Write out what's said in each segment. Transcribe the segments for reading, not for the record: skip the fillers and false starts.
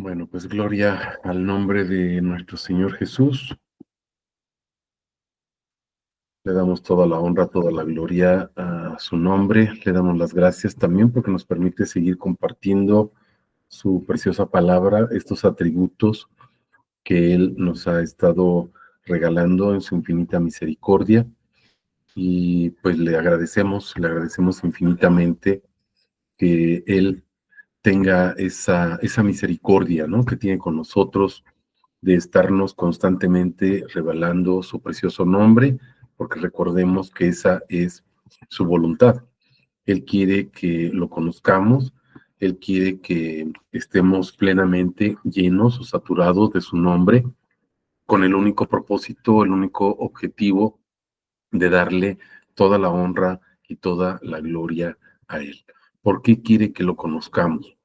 Bueno, pues gloria al nombre de nuestro Señor Jesús. Le damos toda la honra, toda la gloria a su nombre. Le damos las gracias también porque nos permite seguir compartiendo su preciosa palabra, estos atributos que Él nos ha estado regalando en su infinita misericordia. Y pues le agradecemos infinitamente que Él tenga esa misericordia, ¿no?, que tiene con nosotros, de estarnos constantemente revelando su precioso nombre, porque recordemos que esa es su voluntad. Él quiere que lo conozcamos, Él quiere que estemos plenamente llenos o saturados de su nombre, con el único propósito, el único objetivo de darle toda la honra y toda la gloria a Él. ¿Por qué quiere que lo conozcamos?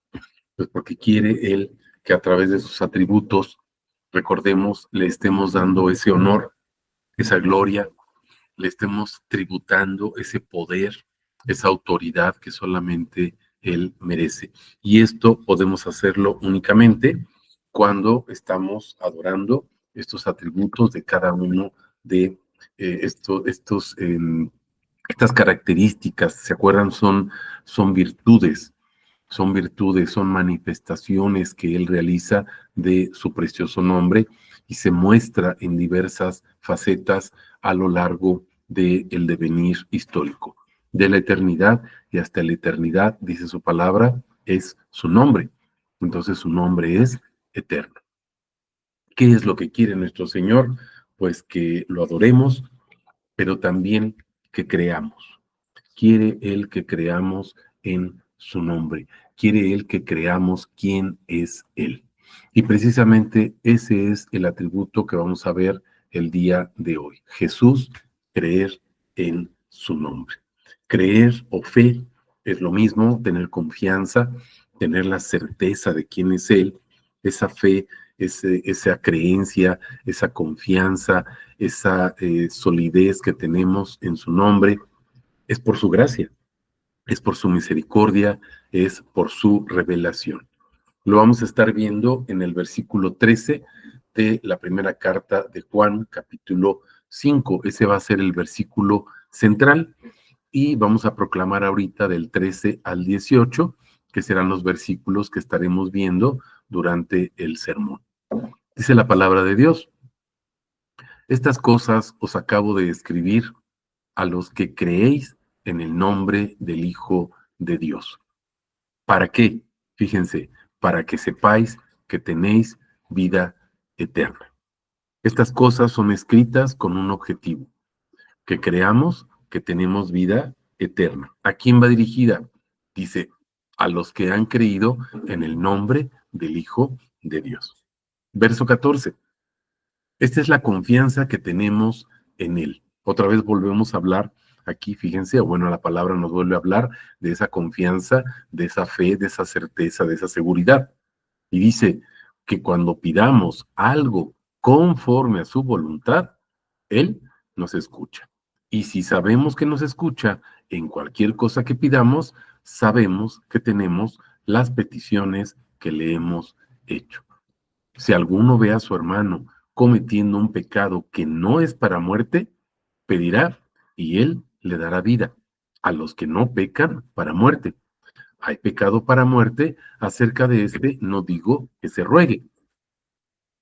Pues porque quiere Él que a través de sus atributos, recordemos, le estemos dando ese honor, esa gloria, le estemos tributando ese poder, esa autoridad que solamente Él merece. Y esto podemos hacerlo únicamente cuando estamos adorando estos atributos de cada uno de estas características. ¿Se acuerdan? Son virtudes, son manifestaciones que Él realiza de su precioso nombre y se muestra en diversas facetas a lo largo del devenir histórico. De la eternidad y hasta la eternidad, dice su palabra, es su nombre. Entonces su nombre es eterno. ¿Qué es lo que quiere nuestro Señor? Pues que lo adoremos, pero también que creamos. Quiere Él que creamos en su nombre. Quiere Él que creamos quién es Él. Y precisamente ese es el atributo que vamos a ver el día de hoy. Jesús, creer en su nombre. Creer o fe es lo mismo, tener confianza, tener la certeza de quién es Él. Esa fe, esa creencia, esa confianza, esa solidez que tenemos en su nombre, es por su gracia, es por su misericordia, es por su revelación. Lo vamos a estar viendo en el versículo 13 de la primera carta de Juan, capítulo 5. Ese va a ser el versículo central y vamos a proclamar ahorita del 13 al 18, que serán los versículos que estaremos viendo durante el sermón. Dice la palabra de Dios: estas cosas os acabo de escribir a los que creéis en el nombre del Hijo de Dios. ¿Para qué? Fíjense, para que sepáis que tenéis vida eterna. Estas cosas son escritas con un objetivo: que creamos que tenemos vida eterna. ¿A quién va dirigida? Dice, a los que han creído en el nombre del Hijo de Dios. Verso 14. Esta es la confianza que tenemos en Él. Otra vez volvemos a hablar aquí, fíjense, bueno, la palabra nos vuelve a hablar de esa confianza, de esa fe, de esa certeza, de esa seguridad. Y dice que cuando pidamos algo conforme a su voluntad, Él nos escucha. Y si sabemos que nos escucha en cualquier cosa que pidamos, sabemos que tenemos las peticiones que le hemos hecho. Si alguno ve a su hermano cometiendo un pecado que no es para muerte, pedirá y él le dará vida a los que no pecan para muerte. Hay pecado para muerte, acerca de este no digo que se ruegue.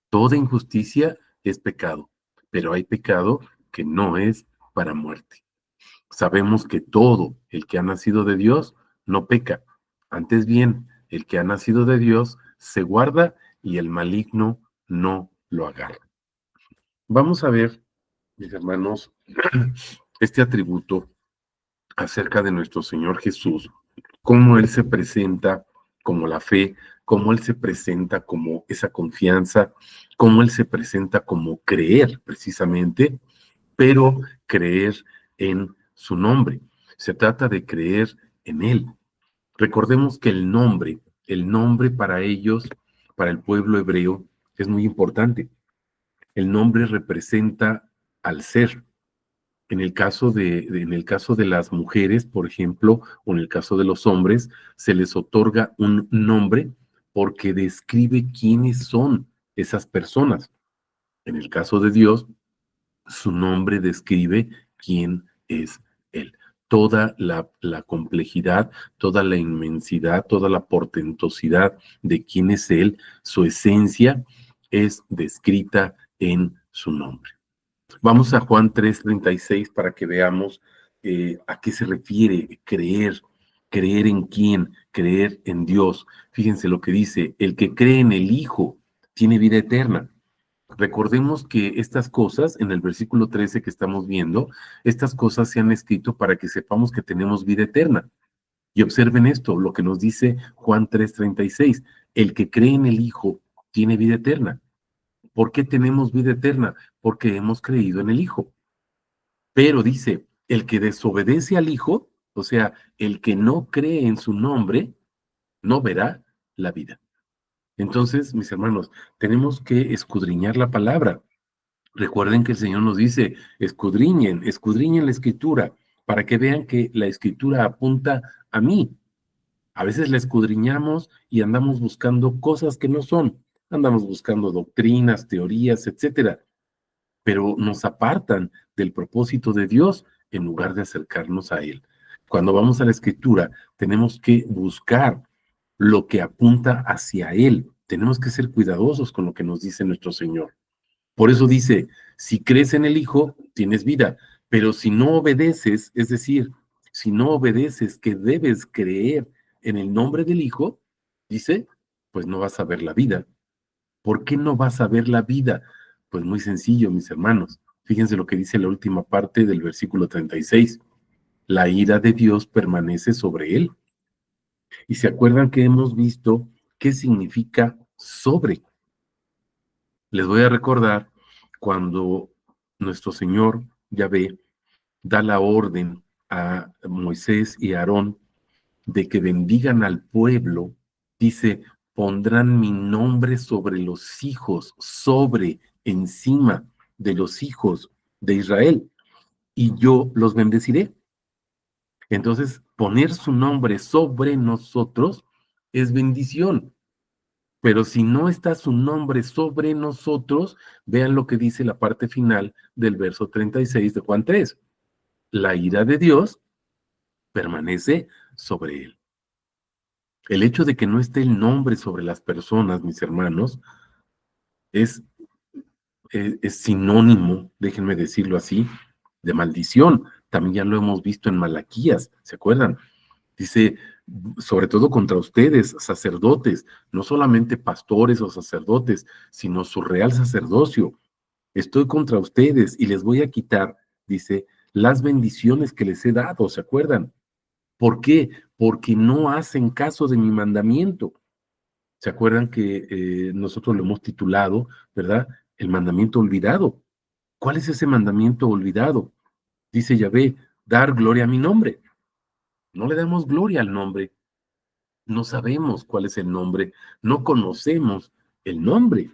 Toda injusticia es pecado, pero hay pecado que no es para muerte. Sabemos que todo el que ha nacido de Dios no peca. Antes bien, el que ha nacido de Dios se guarda y el maligno no lo agarra. Vamos a ver, mis hermanos, este atributo acerca de nuestro Señor Jesús, cómo Él se presenta como la fe, cómo Él se presenta como esa confianza, cómo Él se presenta como creer precisamente, pero creer en su nombre. Se trata de creer en Él. Recordemos que el nombre para ellos, para el pueblo hebreo, es muy importante. El nombre representa al ser. En el caso de las mujeres, por ejemplo, o en el caso de los hombres, se les otorga un nombre porque describe quiénes son esas personas. En el caso de Dios, su nombre describe quién es Él. Toda la complejidad, toda la inmensidad, toda la portentosidad de quién es Él, su esencia, es descrita en su nombre. Vamos a Juan 3:36 para que veamos a qué se refiere creer. ¿Creer en quién? Creer en Dios. Fíjense lo que dice: el que cree en el Hijo tiene vida eterna. Recordemos que estas cosas, en el versículo 13 que estamos viendo, estas cosas se han escrito para que sepamos que tenemos vida eterna. Y observen esto, lo que nos dice Juan 3:36: el que cree en el Hijo tiene vida eterna. ¿Por qué tenemos vida eterna? Porque hemos creído en el Hijo. Pero dice, el que desobedece al Hijo, o sea, el que no cree en su nombre, no verá la vida. Entonces, mis hermanos, tenemos que escudriñar la palabra. Recuerden que el Señor nos dice: escudriñen la Escritura, para que vean que la Escritura apunta a mí. A veces la escudriñamos y andamos buscando cosas que no son. Andamos buscando doctrinas, teorías, etcétera, pero nos apartan del propósito de Dios en lugar de acercarnos a Él. Cuando vamos a la Escritura, tenemos que buscar lo que apunta hacia Él. Tenemos que ser cuidadosos con lo que nos dice nuestro Señor. Por eso dice: si crees en el Hijo, tienes vida, pero si no obedeces, es decir, si no obedeces que debes creer en el nombre del Hijo, dice, pues no vas a ver la vida. ¿Por qué no vas a ver la vida? Pues muy sencillo, mis hermanos. Fíjense lo que dice la última parte del versículo 36. La ira de Dios permanece sobre él. Y se acuerdan que hemos visto qué significa sobre. Les voy a recordar cuando nuestro Señor Yahvé da la orden a Moisés y a Aarón de que bendigan al pueblo. Dice: pondrán mi nombre sobre los hijos, sobre, encima de los hijos de Israel, y yo los bendeciré. Entonces, poner su nombre sobre nosotros es bendición. Pero si no está su nombre sobre nosotros, vean lo que dice la parte final del verso 36 de Juan 3. La ira de Dios permanece sobre él. El hecho de que no esté el nombre sobre las personas, mis hermanos, es, es sinónimo, déjenme decirlo así, de maldición. También ya lo hemos visto en Malaquías, ¿se acuerdan? Dice, sobre todo contra ustedes, sacerdotes, no solamente pastores o sacerdotes, sino su real sacerdocio. Estoy contra ustedes y les voy a quitar, dice, las bendiciones que les he dado, ¿se acuerdan? ¿Por qué? Porque no hacen caso de mi mandamiento. ¿Se acuerdan que nosotros lo hemos titulado, ¿verdad? El mandamiento olvidado. ¿Cuál es ese mandamiento olvidado? Dice Yahvé: dar gloria a mi nombre. No le damos gloria al nombre. No sabemos cuál es el nombre. No conocemos el nombre.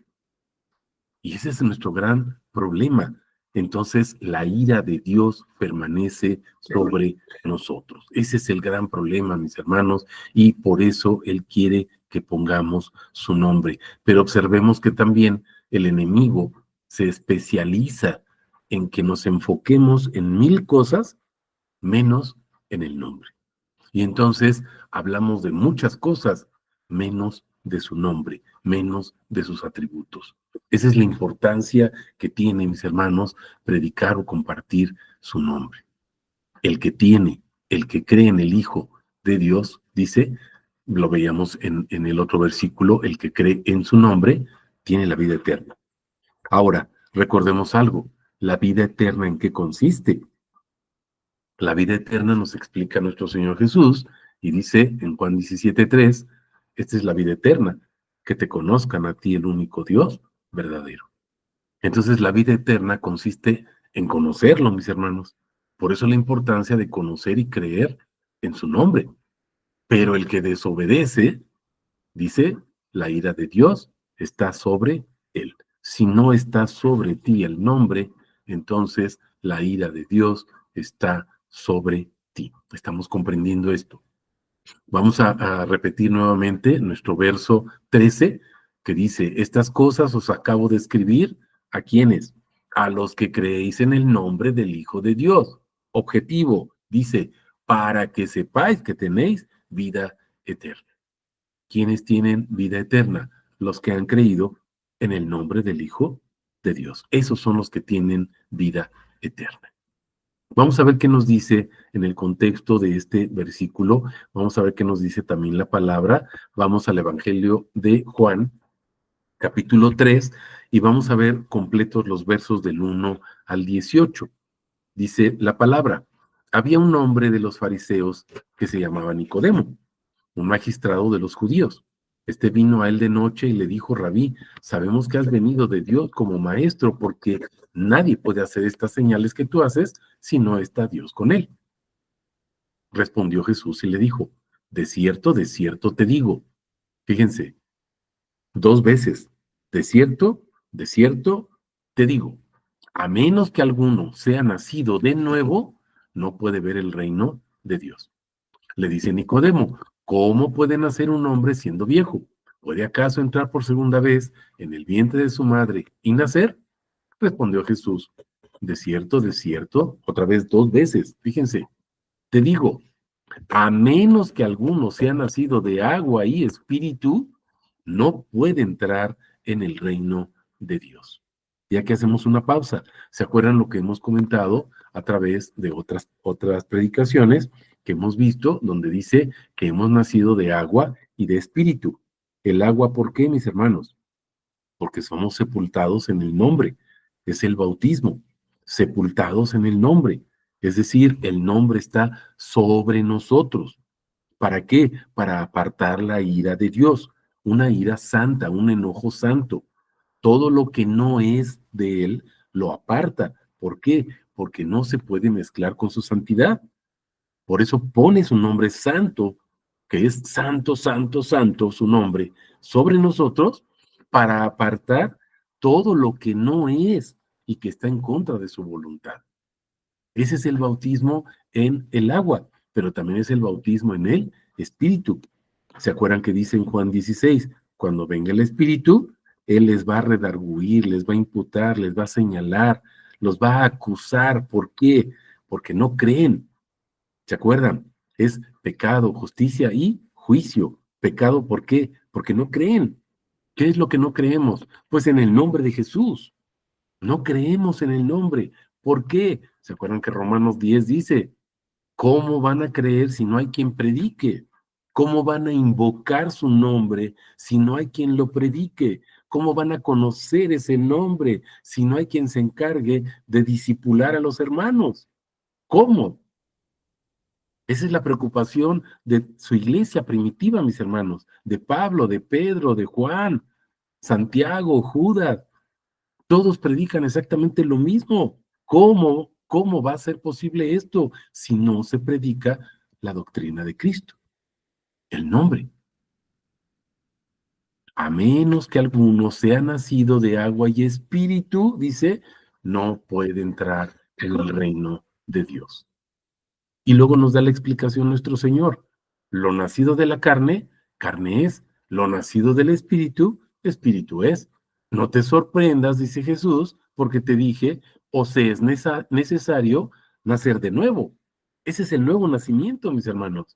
Y ese es nuestro gran problema. Entonces, la ira de Dios permanece sobre nosotros. Ese es el gran problema, mis hermanos, y por eso Él quiere que pongamos su nombre. Pero observemos que también el enemigo se especializa en que nos enfoquemos en 1000 cosas, menos en el nombre. Y entonces hablamos de muchas cosas, menos de su nombre, menos de sus atributos. Esa es la importancia que tiene, mis hermanos, predicar o compartir su nombre. El que tiene, el que cree en el Hijo de Dios, dice, lo veíamos en el otro versículo: el que cree en su nombre tiene la vida eterna. Ahora, recordemos algo: la vida eterna, ¿en qué consiste? La vida eterna nos explica nuestro Señor Jesús y dice en Juan 17:3, esta es la vida eterna, que te conozcan a ti, el único Dios verdadero. Entonces, la vida eterna consiste en conocerlo, mis hermanos. Por eso la importancia de conocer y creer en su nombre. Pero el que desobedece, dice, la ira de Dios está sobre él. Si no está sobre ti el nombre, entonces la ira de Dios está sobre ti. Estamos comprendiendo esto. Vamos a repetir nuevamente nuestro verso 13, que dice, estas cosas os acabo de escribir, ¿a quiénes? A los que creéis en el nombre del Hijo de Dios. Objetivo, dice, para que sepáis que tenéis vida eterna. ¿Quiénes tienen vida eterna? Los que han creído en el nombre del Hijo de Dios. Esos son los que tienen vida eterna. Vamos a ver qué nos dice en el contexto de este versículo. Vamos a ver qué nos dice también la palabra. Vamos al Evangelio de Juan, capítulo 3, y vamos a ver completos los versos del 1 al 18. Dice la palabra, había un hombre de los fariseos que se llamaba Nicodemo, un magistrado de los judíos. Este vino a él de noche y le dijo, Rabí, sabemos que has venido de Dios como maestro, porque nadie puede hacer estas señales que tú haces si no está Dios con él. Respondió Jesús y le dijo, de cierto te digo. Fíjense, 2 veces, de cierto te digo, a menos que alguno sea nacido de nuevo, no puede ver el reino de Dios. Le dice Nicodemo, ¿cómo puede nacer un hombre siendo viejo? ¿Puede acaso entrar por segunda vez en el vientre de su madre y nacer? Respondió Jesús, de cierto, otra vez 2 veces, fíjense, te digo, a menos que alguno sea nacido de agua y espíritu, no puede entrar en el reino de Dios. Ya que hacemos una pausa, ¿se acuerdan lo que hemos comentado a través de otras predicaciones que hemos visto, donde dice que hemos nacido de agua y de espíritu? El agua, ¿por qué, mis hermanos? Porque somos sepultados en el nombre, es el bautismo, sepultados en el nombre, es decir, el nombre está sobre nosotros. ¿Para qué? Para apartar la ira de Dios, una ira santa, un enojo santo. Todo lo que no es de Él lo aparta. ¿Por qué? Porque no se puede mezclar con su santidad. Por eso pone su nombre santo, que es santo, santo, santo, su nombre, sobre nosotros para apartar todo lo que no es y que está en contra de su voluntad. Ese es el bautismo en el agua, pero también es el bautismo en el Espíritu. ¿Se acuerdan que dice en Juan 16? Cuando venga el Espíritu, Él les va a redarguir, les va a imputar, les va a señalar, los va a acusar. ¿Por qué? Porque no creen. ¿Se acuerdan? Es pecado, justicia y juicio. Pecado, ¿por qué? Porque no creen. ¿Qué es lo que no creemos? Pues en el nombre de Jesús. No creemos en el nombre. ¿Por qué? ¿Se acuerdan que Romanos 10 dice, ¿cómo van a creer si no hay quien predique? ¿Cómo van a invocar su nombre si no hay quien lo predique? ¿Cómo van a conocer ese nombre si no hay quien se encargue de disipular a los hermanos? ¿Cómo? Esa es la preocupación de su iglesia primitiva, mis hermanos, de Pablo, de Pedro, de Juan, Santiago, Judas. Todos predican exactamente lo mismo. ¿Cómo va a ser posible esto si no se predica la doctrina de Cristo? El nombre. A menos que alguno sea nacido de agua y espíritu, dice, no puede entrar en el reino de Dios. Y luego nos da la explicación nuestro Señor. Lo nacido de la carne, carne es. Lo nacido del espíritu, espíritu es. No te sorprendas, dice Jesús, porque te dije, o se es necesario nacer de nuevo. Ese es el nuevo nacimiento, mis hermanos.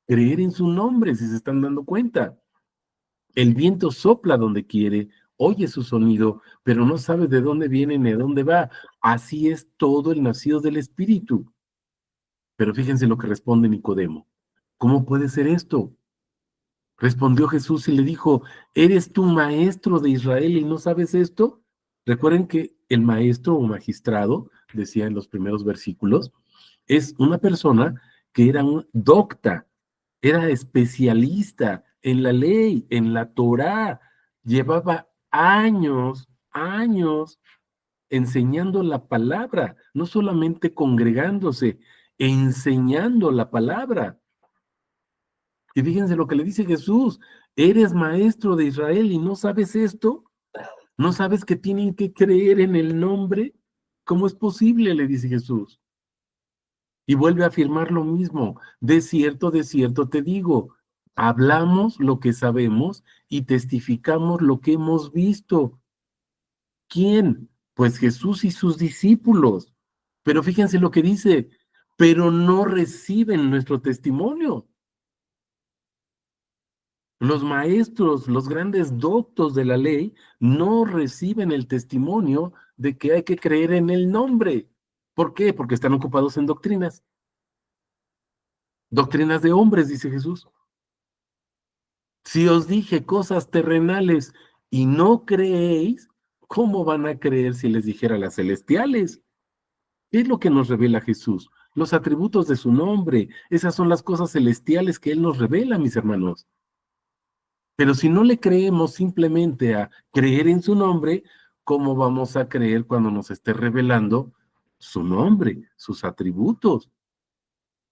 Creer en su nombre, si se están dando cuenta. El viento sopla donde quiere, oye su sonido, pero no sabe de dónde viene ni a dónde va. Así es todo el nacido del espíritu. Pero fíjense lo que responde Nicodemo. ¿Cómo puede ser esto? Respondió Jesús y le dijo, ¿eres tú maestro de Israel y no sabes esto? Recuerden que el maestro o magistrado, decía en los primeros versículos, es una persona que era un docta, era especialista en la ley, en la Torá, llevaba años enseñando la palabra, no solamente congregándose, enseñando la palabra. Y fíjense lo que le dice Jesús, ¿eres maestro de Israel y no sabes esto? ¿No sabes que tienen que creer en el nombre? ¿Cómo es posible? Le dice Jesús. Y vuelve a afirmar lo mismo. De cierto te digo, hablamos lo que sabemos y testificamos lo que hemos visto. ¿Quién? Pues Jesús y sus discípulos. Pero fíjense lo que dice, pero no reciben nuestro testimonio. Los maestros, los grandes doctos de la ley, no reciben el testimonio de que hay que creer en el nombre. ¿Por qué? Porque están ocupados en doctrinas. Doctrinas de hombres, dice Jesús. Si os dije cosas terrenales y no creéis, ¿cómo van a creer si les dijera las celestiales? ¿Qué es lo que nos revela Jesús? Los atributos de su nombre. Esas son las cosas celestiales que Él nos revela, mis hermanos. Pero si no le creemos simplemente a creer en su nombre, ¿cómo vamos a creer cuando nos esté revelando su nombre, sus atributos?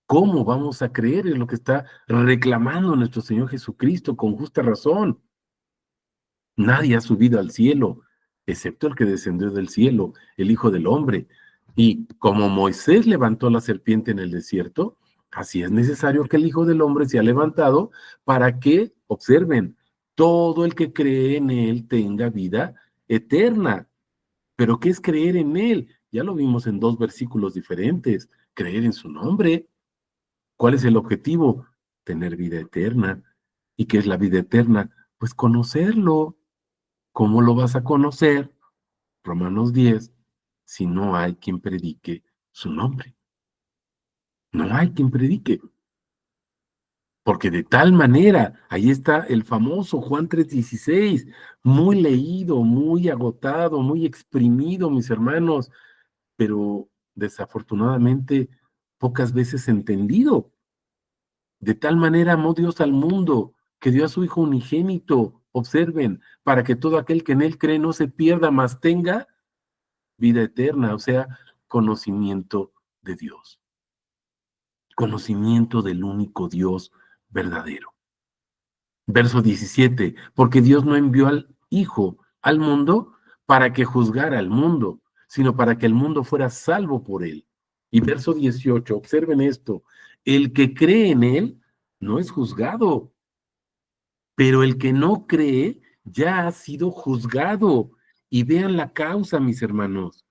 ¿Cómo vamos a creer en lo que está reclamando nuestro Señor Jesucristo con justa razón? Nadie ha subido al cielo, excepto el que descendió del cielo, el Hijo del Hombre. Y como Moisés levantó la serpiente en el desierto, así es necesario que el Hijo del Hombre sea levantado para que, observen, todo el que cree en él tenga vida eterna. ¿Pero qué es creer en él? Ya lo vimos en dos versículos diferentes. Creer en su nombre. ¿Cuál es el objetivo? Tener vida eterna. ¿Y qué es la vida eterna? Pues conocerlo. ¿Cómo lo vas a conocer? Romanos 10, si no hay quien predique su nombre. No hay quien predique. Porque de tal manera, ahí está el famoso Juan 3:16, muy leído, muy agotado, muy exprimido, mis hermanos, pero desafortunadamente pocas veces entendido. De tal manera amó Dios al mundo, que dio a su Hijo unigénito, observen, para que todo aquel que en él cree no se pierda, mas tenga vida eterna, o sea, conocimiento de Dios, conocimiento del único Dios verdadero. Verso 17, porque Dios no envió al Hijo al mundo para que juzgara al mundo, sino para que el mundo fuera salvo por él. Y verso 18, observen esto, el que cree en él no es juzgado, pero el que no cree ya ha sido juzgado. Y vean la causa, mis hermanos.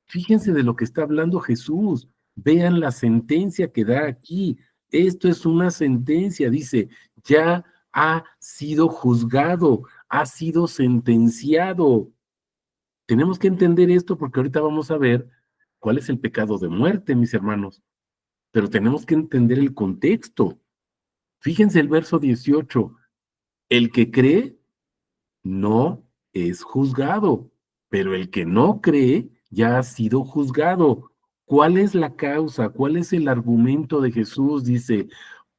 Fíjense de lo que está hablando Jesús. Vean la sentencia que da aquí. Esto es una sentencia, dice, ya ha sido juzgado, ha sido sentenciado. Tenemos que entender esto porque ahorita vamos a ver cuál es el pecado de muerte, mis hermanos. Pero tenemos que entender el contexto. Fíjense el verso 18. El que cree no es juzgado, pero el que no cree ya ha sido juzgado. ¿Cuál es la causa? ¿Cuál es el argumento de Jesús? Dice,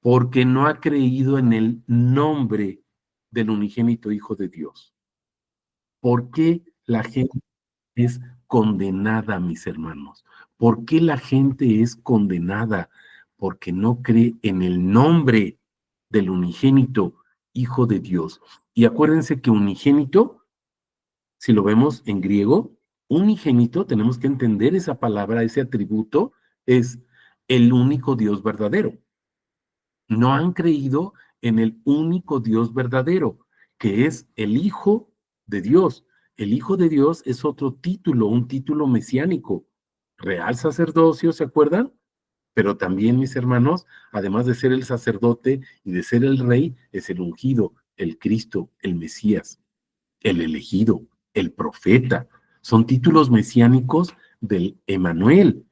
porque no ha creído en el nombre del unigénito Hijo de Dios. ¿Por qué la gente es condenada, mis hermanos? ¿Por qué la gente es condenada? Porque no cree en el nombre del unigénito Hijo de Dios. Y acuérdense que unigénito, si lo vemos en griego, unigénito, tenemos que entender esa palabra, ese atributo, es el único Dios verdadero. No han creído en el único Dios verdadero, que es el Hijo de Dios. El Hijo de Dios es otro título, un título mesiánico. Real sacerdocio, ¿se acuerdan? Pero también, mis hermanos, además de ser el sacerdote y de ser el rey, es el ungido, el Cristo, el Mesías, el elegido, el profeta. Son títulos mesiánicos del Emanuel.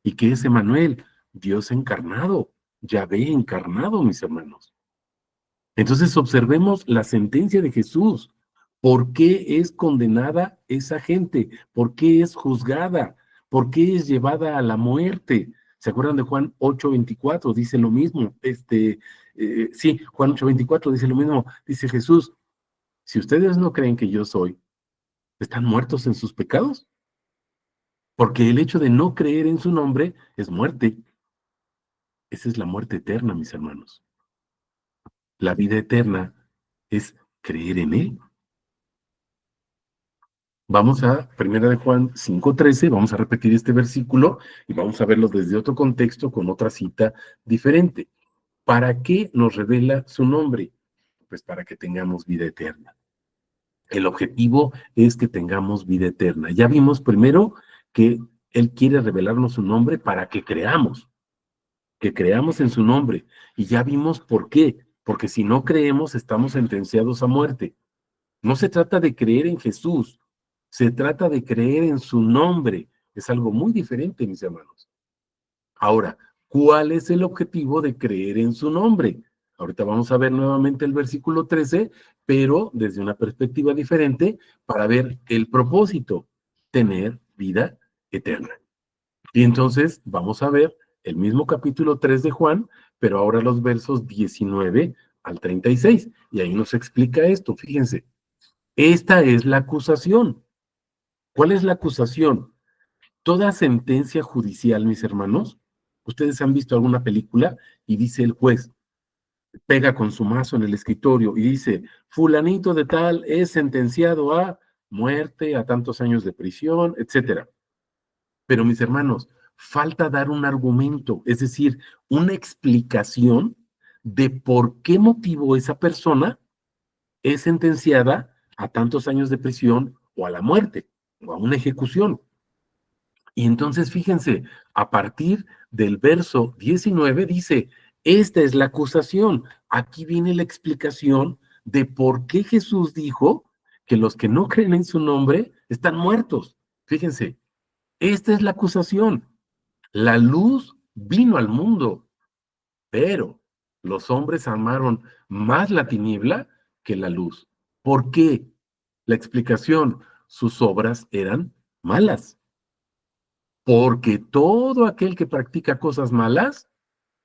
¿Y qué es Emanuel? Dios encarnado, Yahvé encarnado, mis hermanos. Entonces observemos la sentencia de Jesús. ¿Por qué es condenada esa gente? ¿Por qué es juzgada? ¿Por qué es llevada a la muerte? ¿Se acuerdan de Juan 8:24? Dice lo mismo. Sí, Juan 8:24 dice lo mismo. Dice Jesús, si ustedes no creen que yo soy, están muertos en sus pecados, porque el hecho de no creer en su nombre es muerte. Esa es la muerte eterna, mis hermanos. La vida eterna es creer en Él. Vamos a Primera de Juan 5:13, vamos a repetir este versículo y vamos a verlo desde otro contexto con otra cita diferente. ¿Para qué nos revela su nombre? Pues para que tengamos vida eterna. El objetivo es que tengamos vida eterna. Ya vimos primero que Él quiere revelarnos su nombre para que creamos en su nombre. Y ya vimos por qué. Porque si no creemos, estamos sentenciados a muerte. No se trata de creer en Jesús, se trata de creer en su nombre. Es algo muy diferente, mis hermanos. Ahora, ¿cuál es el objetivo de creer en su nombre? Ahorita vamos a ver nuevamente el versículo 13, pero desde una perspectiva diferente para ver el propósito, tener vida eterna. Y entonces vamos a ver el mismo capítulo 3 de Juan, pero ahora los versos 19 al 36. Y ahí nos explica esto, fíjense. Esta es la acusación. ¿Cuál es la acusación? Toda sentencia judicial, mis hermanos, ustedes han visto alguna película y dice el juez, pega con su mazo en el escritorio y dice, fulanito de tal es sentenciado a muerte, a tantos años de prisión, etcétera. Pero mis hermanos, falta dar un argumento, es decir, una explicación de por qué motivo esa persona es sentenciada a tantos años de prisión o a la muerte o a una ejecución. Y entonces fíjense, a partir del verso 19 dice, esta es la acusación. Aquí viene la explicación de por qué Jesús dijo que los que no creen en su nombre están muertos. Fíjense, esta es la acusación. La luz vino al mundo, pero los hombres amaron más la tiniebla que la luz. ¿Por qué? La explicación, sus obras eran malas. Porque todo aquel que practica cosas malas,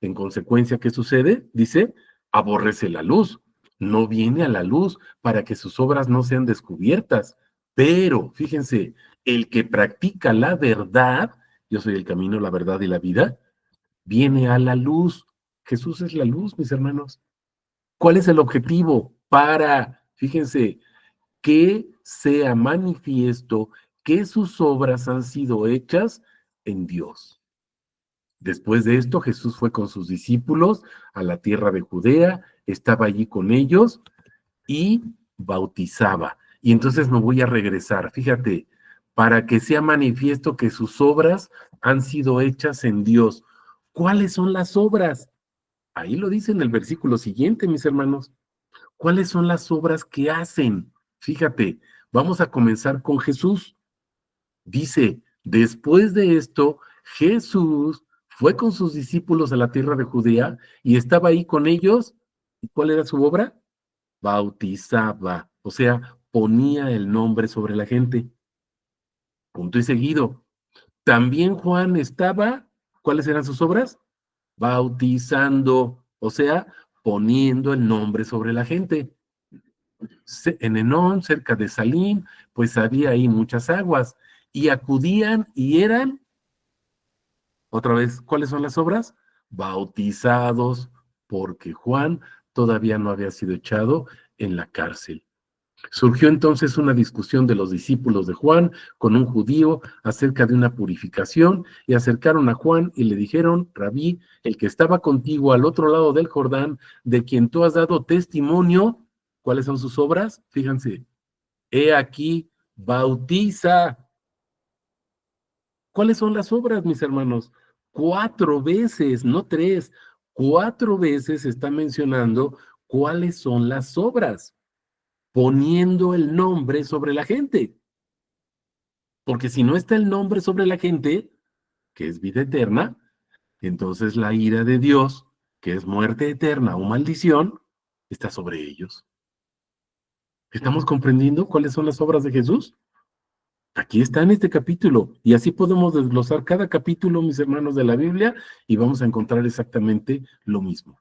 en consecuencia, ¿qué sucede? Dice, aborrece la luz, no viene a la luz para que sus obras no sean descubiertas. Pero, fíjense, el que practica la verdad, yo soy el camino, la verdad y la vida, viene a la luz. Jesús es la luz, mis hermanos. ¿Cuál es el objetivo? Fíjense, que sea manifiesto que sus obras han sido hechas en Dios. Después de esto, Jesús fue con sus discípulos a la tierra de Judea, estaba allí con ellos y bautizaba. Y entonces me voy a regresar, fíjate, para que sea manifiesto que sus obras han sido hechas en Dios. ¿Cuáles son las obras? Ahí lo dice en el versículo siguiente, mis hermanos. ¿Cuáles son las obras que hacen? Fíjate, vamos a comenzar con Jesús. Dice, después de esto, Jesús fue con sus discípulos a la tierra de Judea y estaba ahí con ellos. ¿Y cuál era su obra? Bautizaba, o sea, ponía el nombre sobre la gente. Punto y seguido. También Juan estaba, ¿cuáles eran sus obras? Bautizando, o sea, poniendo el nombre sobre la gente. En Enón, cerca de Salim, pues había ahí muchas aguas, y acudían y eran, otra vez, ¿cuáles son las obras? Bautizados, porque Juan todavía no había sido echado en la cárcel. Surgió entonces una discusión de los discípulos de Juan con un judío acerca de una purificación y acercaron a Juan y le dijeron, Rabí, el que estaba contigo al otro lado del Jordán, de quien tú has dado testimonio, ¿cuáles son sus obras? Fíjense, he aquí, bautiza. ¿Cuáles son las obras, mis hermanos? 4 veces, no 3, 4 veces está mencionando cuáles son las obras, poniendo el nombre sobre la gente. Porque si no está el nombre sobre la gente, que es vida eterna, entonces la ira de Dios, que es muerte eterna o maldición, está sobre ellos. ¿Estamos comprendiendo cuáles son las obras de Jesús? Aquí está en este capítulo, y así podemos desglosar cada capítulo, mis hermanos, de la Biblia, y vamos a encontrar exactamente lo mismo.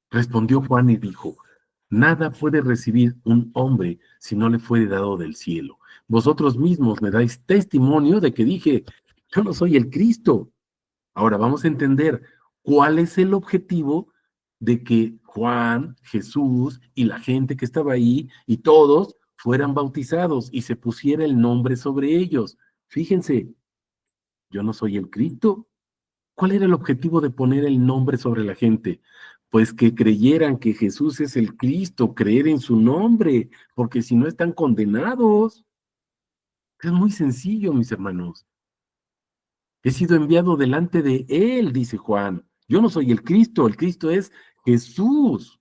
Respondió Juan y dijo, nada puede recibir un hombre si no le fuere dado del cielo. Vosotros mismos me dais testimonio de que dije, yo no soy el Cristo. Ahora vamos a entender cuál es el objetivo de que Juan, Jesús y la gente que estaba ahí y todos fueran bautizados y se pusiera el nombre sobre ellos. Fíjense, yo no soy el Cristo. ¿Cuál era el objetivo de poner el nombre sobre la gente? Pues que creyeran que Jesús es el Cristo, creer en su nombre, porque si no están condenados. Es muy sencillo, mis hermanos. He sido enviado delante de Él, dice Juan. Yo no soy el Cristo es Jesús.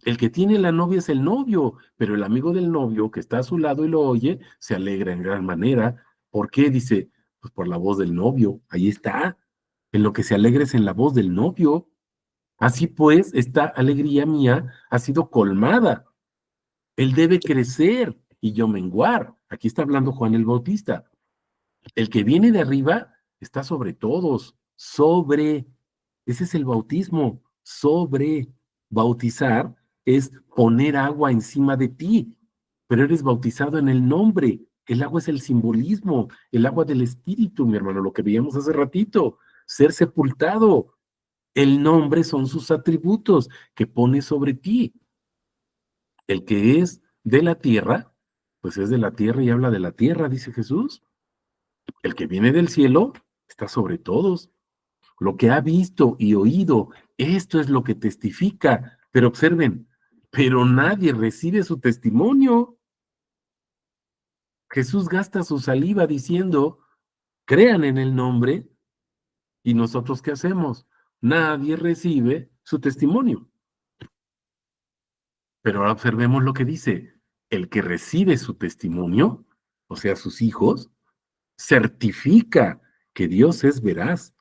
El que tiene la novia es el novio, pero el amigo del novio que está a su lado y lo oye, se alegra en gran manera. ¿Por qué? Dice, pues por la voz del novio. Ahí está. En lo que se alegra es en la voz del novio. Así pues, esta alegría mía ha sido colmada. Él debe crecer y yo menguar. Aquí está hablando Juan el Bautista. El que viene de arriba está sobre todos, sobre. Ese es el bautismo, sobre. Bautizar es poner agua encima de ti, pero eres bautizado en el nombre. El agua es el simbolismo, el agua del Espíritu, mi hermano, lo que veíamos hace ratito, ser sepultado. El nombre son sus atributos que pone sobre ti. El que es de la tierra, pues es de la tierra y habla de la tierra, dice Jesús. El que viene del cielo está sobre todos. Lo que ha visto y oído, esto es lo que testifica. Pero observen, pero nadie recibe su testimonio. Jesús gasta su saliva diciendo, crean en el nombre, y nosotros ¿qué hacemos? Nadie recibe su testimonio. Pero ahora observemos lo que dice. El que recibe su testimonio, o sea, sus hijos, certifica que Dios es veraz.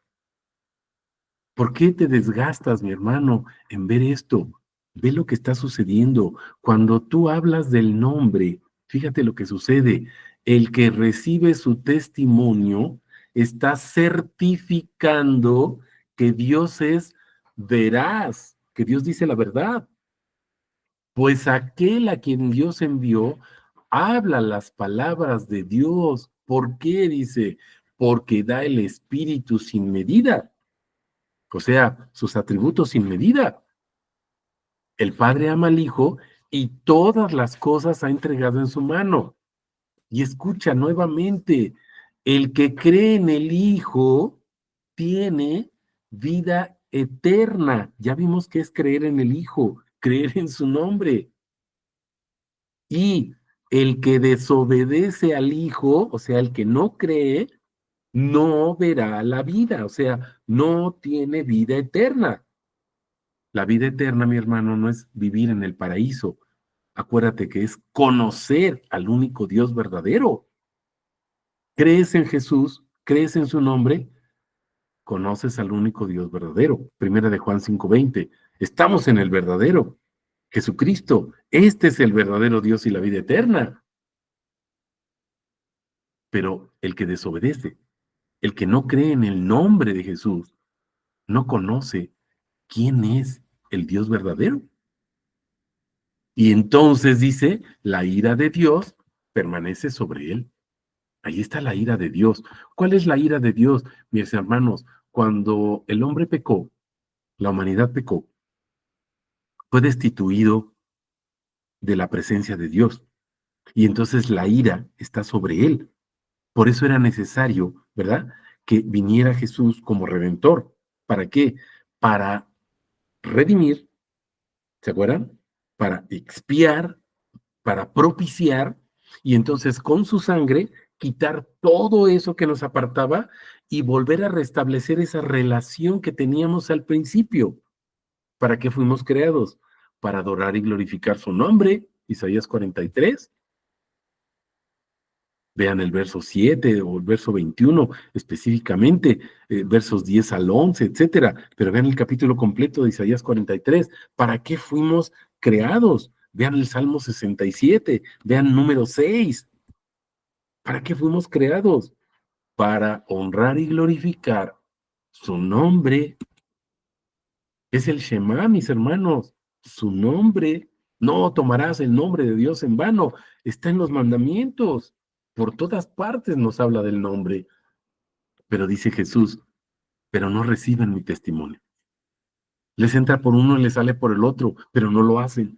¿Por qué te desgastas, mi hermano, en ver esto? Ve lo que está sucediendo. Cuando tú hablas del nombre, fíjate lo que sucede. El que recibe su testimonio está certificando que Dios es veraz, que Dios dice la verdad. Pues aquel a quien Dios envió habla las palabras de Dios. ¿Por qué? Dice, porque da el Espíritu sin medida. O sea, sus atributos sin medida. El Padre ama al Hijo y todas las cosas ha entregado en su mano. Y escucha nuevamente, el que cree en el Hijo tiene vida eterna. Ya vimos que es creer en el Hijo, creer en su nombre. Y el que desobedece al Hijo, o sea, el que no cree, no verá la vida, o sea, no tiene vida eterna. La vida eterna, mi hermano, no es vivir en el paraíso. Acuérdate que es conocer al único Dios verdadero. ¿Crees en Jesús? ¿Crees en su nombre? Conoces al único Dios verdadero. Primera de Juan 5:20. Estamos en el verdadero. Jesucristo. Este es el verdadero Dios y la vida eterna. Pero el que desobedece, el que no cree en el nombre de Jesús, no conoce quién es el Dios verdadero. Y entonces dice, la ira de Dios permanece sobre él. Ahí está la ira de Dios. ¿Cuál es la ira de Dios, mis hermanos? Cuando el hombre pecó, la humanidad pecó, fue destituido de la presencia de Dios. Y entonces la ira está sobre él. Por eso era necesario, ¿verdad? Que viniera Jesús como redentor. ¿Para qué? Para redimir, ¿se acuerdan? Para expiar, para propiciar, y entonces con su sangre quitar todo eso que nos apartaba y volver a restablecer esa relación que teníamos al principio. ¿Para qué fuimos creados? Para adorar y glorificar su nombre, Isaías 43. Vean el verso 7 o el verso 21 específicamente, versos 10 al 11, etcétera. Pero vean el capítulo completo de Isaías 43. ¿Para qué fuimos creados? Vean el Salmo 67, vean número 6. ¿Para qué fuimos creados? Para honrar y glorificar su nombre. Es el Shema, mis hermanos, su nombre. No tomarás el nombre de Dios en vano. Está en los mandamientos. Por todas partes nos habla del nombre. Pero dice Jesús, pero no reciben mi testimonio. Les entra por uno y les sale por el otro, pero no lo hacen.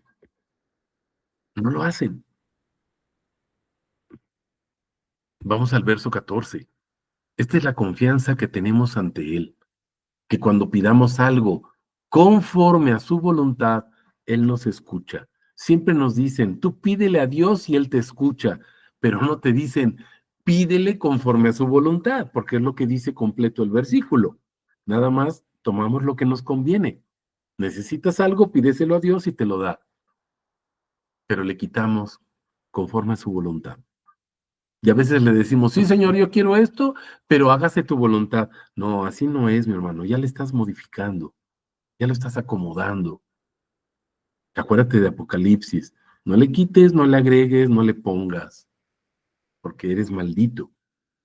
No lo hacen. Vamos al verso 14. Esta es la confianza que tenemos ante Él, que cuando pidamos algo conforme a su voluntad, Él nos escucha. Siempre nos dicen, tú pídele a Dios y Él te escucha, pero no te dicen, pídele conforme a su voluntad, porque es lo que dice completo el versículo. Nada más tomamos lo que nos conviene. Necesitas algo, pídeselo a Dios y te lo da, pero le quitamos conforme a su voluntad. Y a veces le decimos, sí, Señor, yo quiero esto, pero hágase tu voluntad. No, así no es, mi hermano, ya le estás modificando, ya lo estás acomodando. Acuérdate de Apocalipsis, no le quites, no le agregues, no le pongas, porque eres maldito.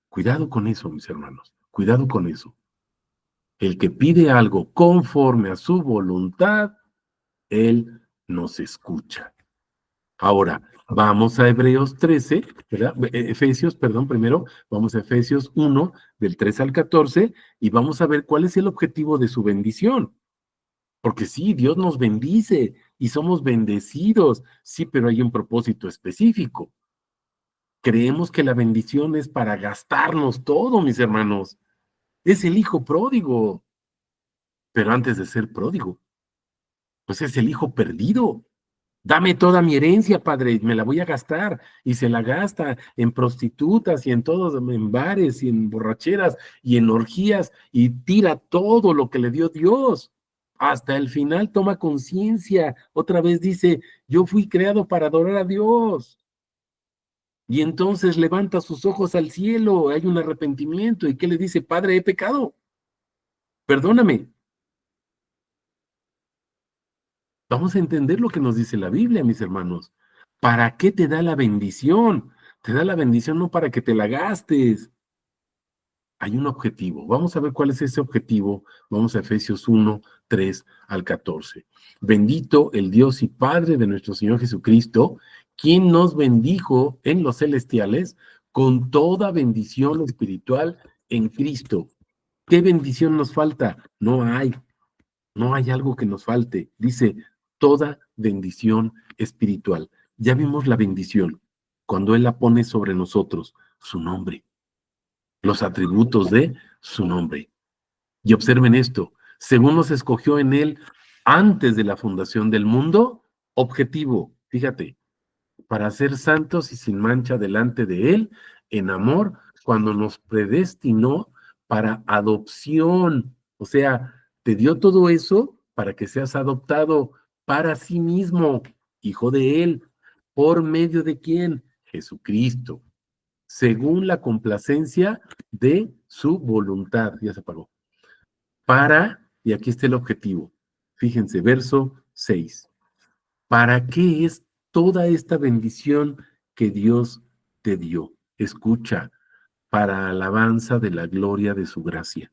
Cuidado con eso, mis hermanos, cuidado con eso. El que pide algo conforme a su voluntad, él nos escucha. Ahora, vamos a Hebreos 13, ¿verdad? Efesios, perdón, primero, vamos a Efesios 1, del 3 al 14, y vamos a ver cuál es el objetivo de su bendición. Porque sí, Dios nos bendice y somos bendecidos, sí, pero hay un propósito específico. Creemos que la bendición es para gastarnos todo, mis hermanos. Es el hijo pródigo, pero antes de ser pródigo, pues es el hijo perdido. Dame toda mi herencia, padre, me la voy a gastar. Y se la gasta en prostitutas y en todos, en bares y en borracheras y en orgías y tira todo lo que le dio Dios. Hasta el final toma conciencia. Otra vez dice, yo fui creado para adorar a Dios. Y entonces levanta sus ojos al cielo, hay un arrepentimiento. ¿Y qué le dice? Padre, he pecado, perdóname. Vamos a entender lo que nos dice la Biblia, mis hermanos. ¿Para qué te da la bendición? Te da la bendición no para que te la gastes. Hay un objetivo. Vamos a ver cuál es ese objetivo. Vamos a Efesios 1, 3 al 14. Bendito el Dios y Padre de nuestro Señor Jesucristo, quien nos bendijo en los celestiales con toda bendición espiritual en Cristo. ¿Qué bendición nos falta? No hay. No hay algo que nos falte. Dice, toda bendición espiritual. Ya vimos la bendición cuando Él la pone sobre nosotros, su nombre, los atributos de su nombre. Y observen esto, según nos escogió en Él antes de la fundación del mundo, objetivo, fíjate, para ser santos y sin mancha delante de Él, en amor, cuando nos predestinó para adopción. O sea, te dio todo eso para que seas adoptado para sí mismo, hijo de Él. ¿Por medio de quién? Jesucristo. Según la complacencia de su voluntad. Ya se apagó. Y aquí está el objetivo. Fíjense, verso 6. ¿Para qué es toda esta bendición que Dios te dio? Escucha, para alabanza de la gloria de su gracia.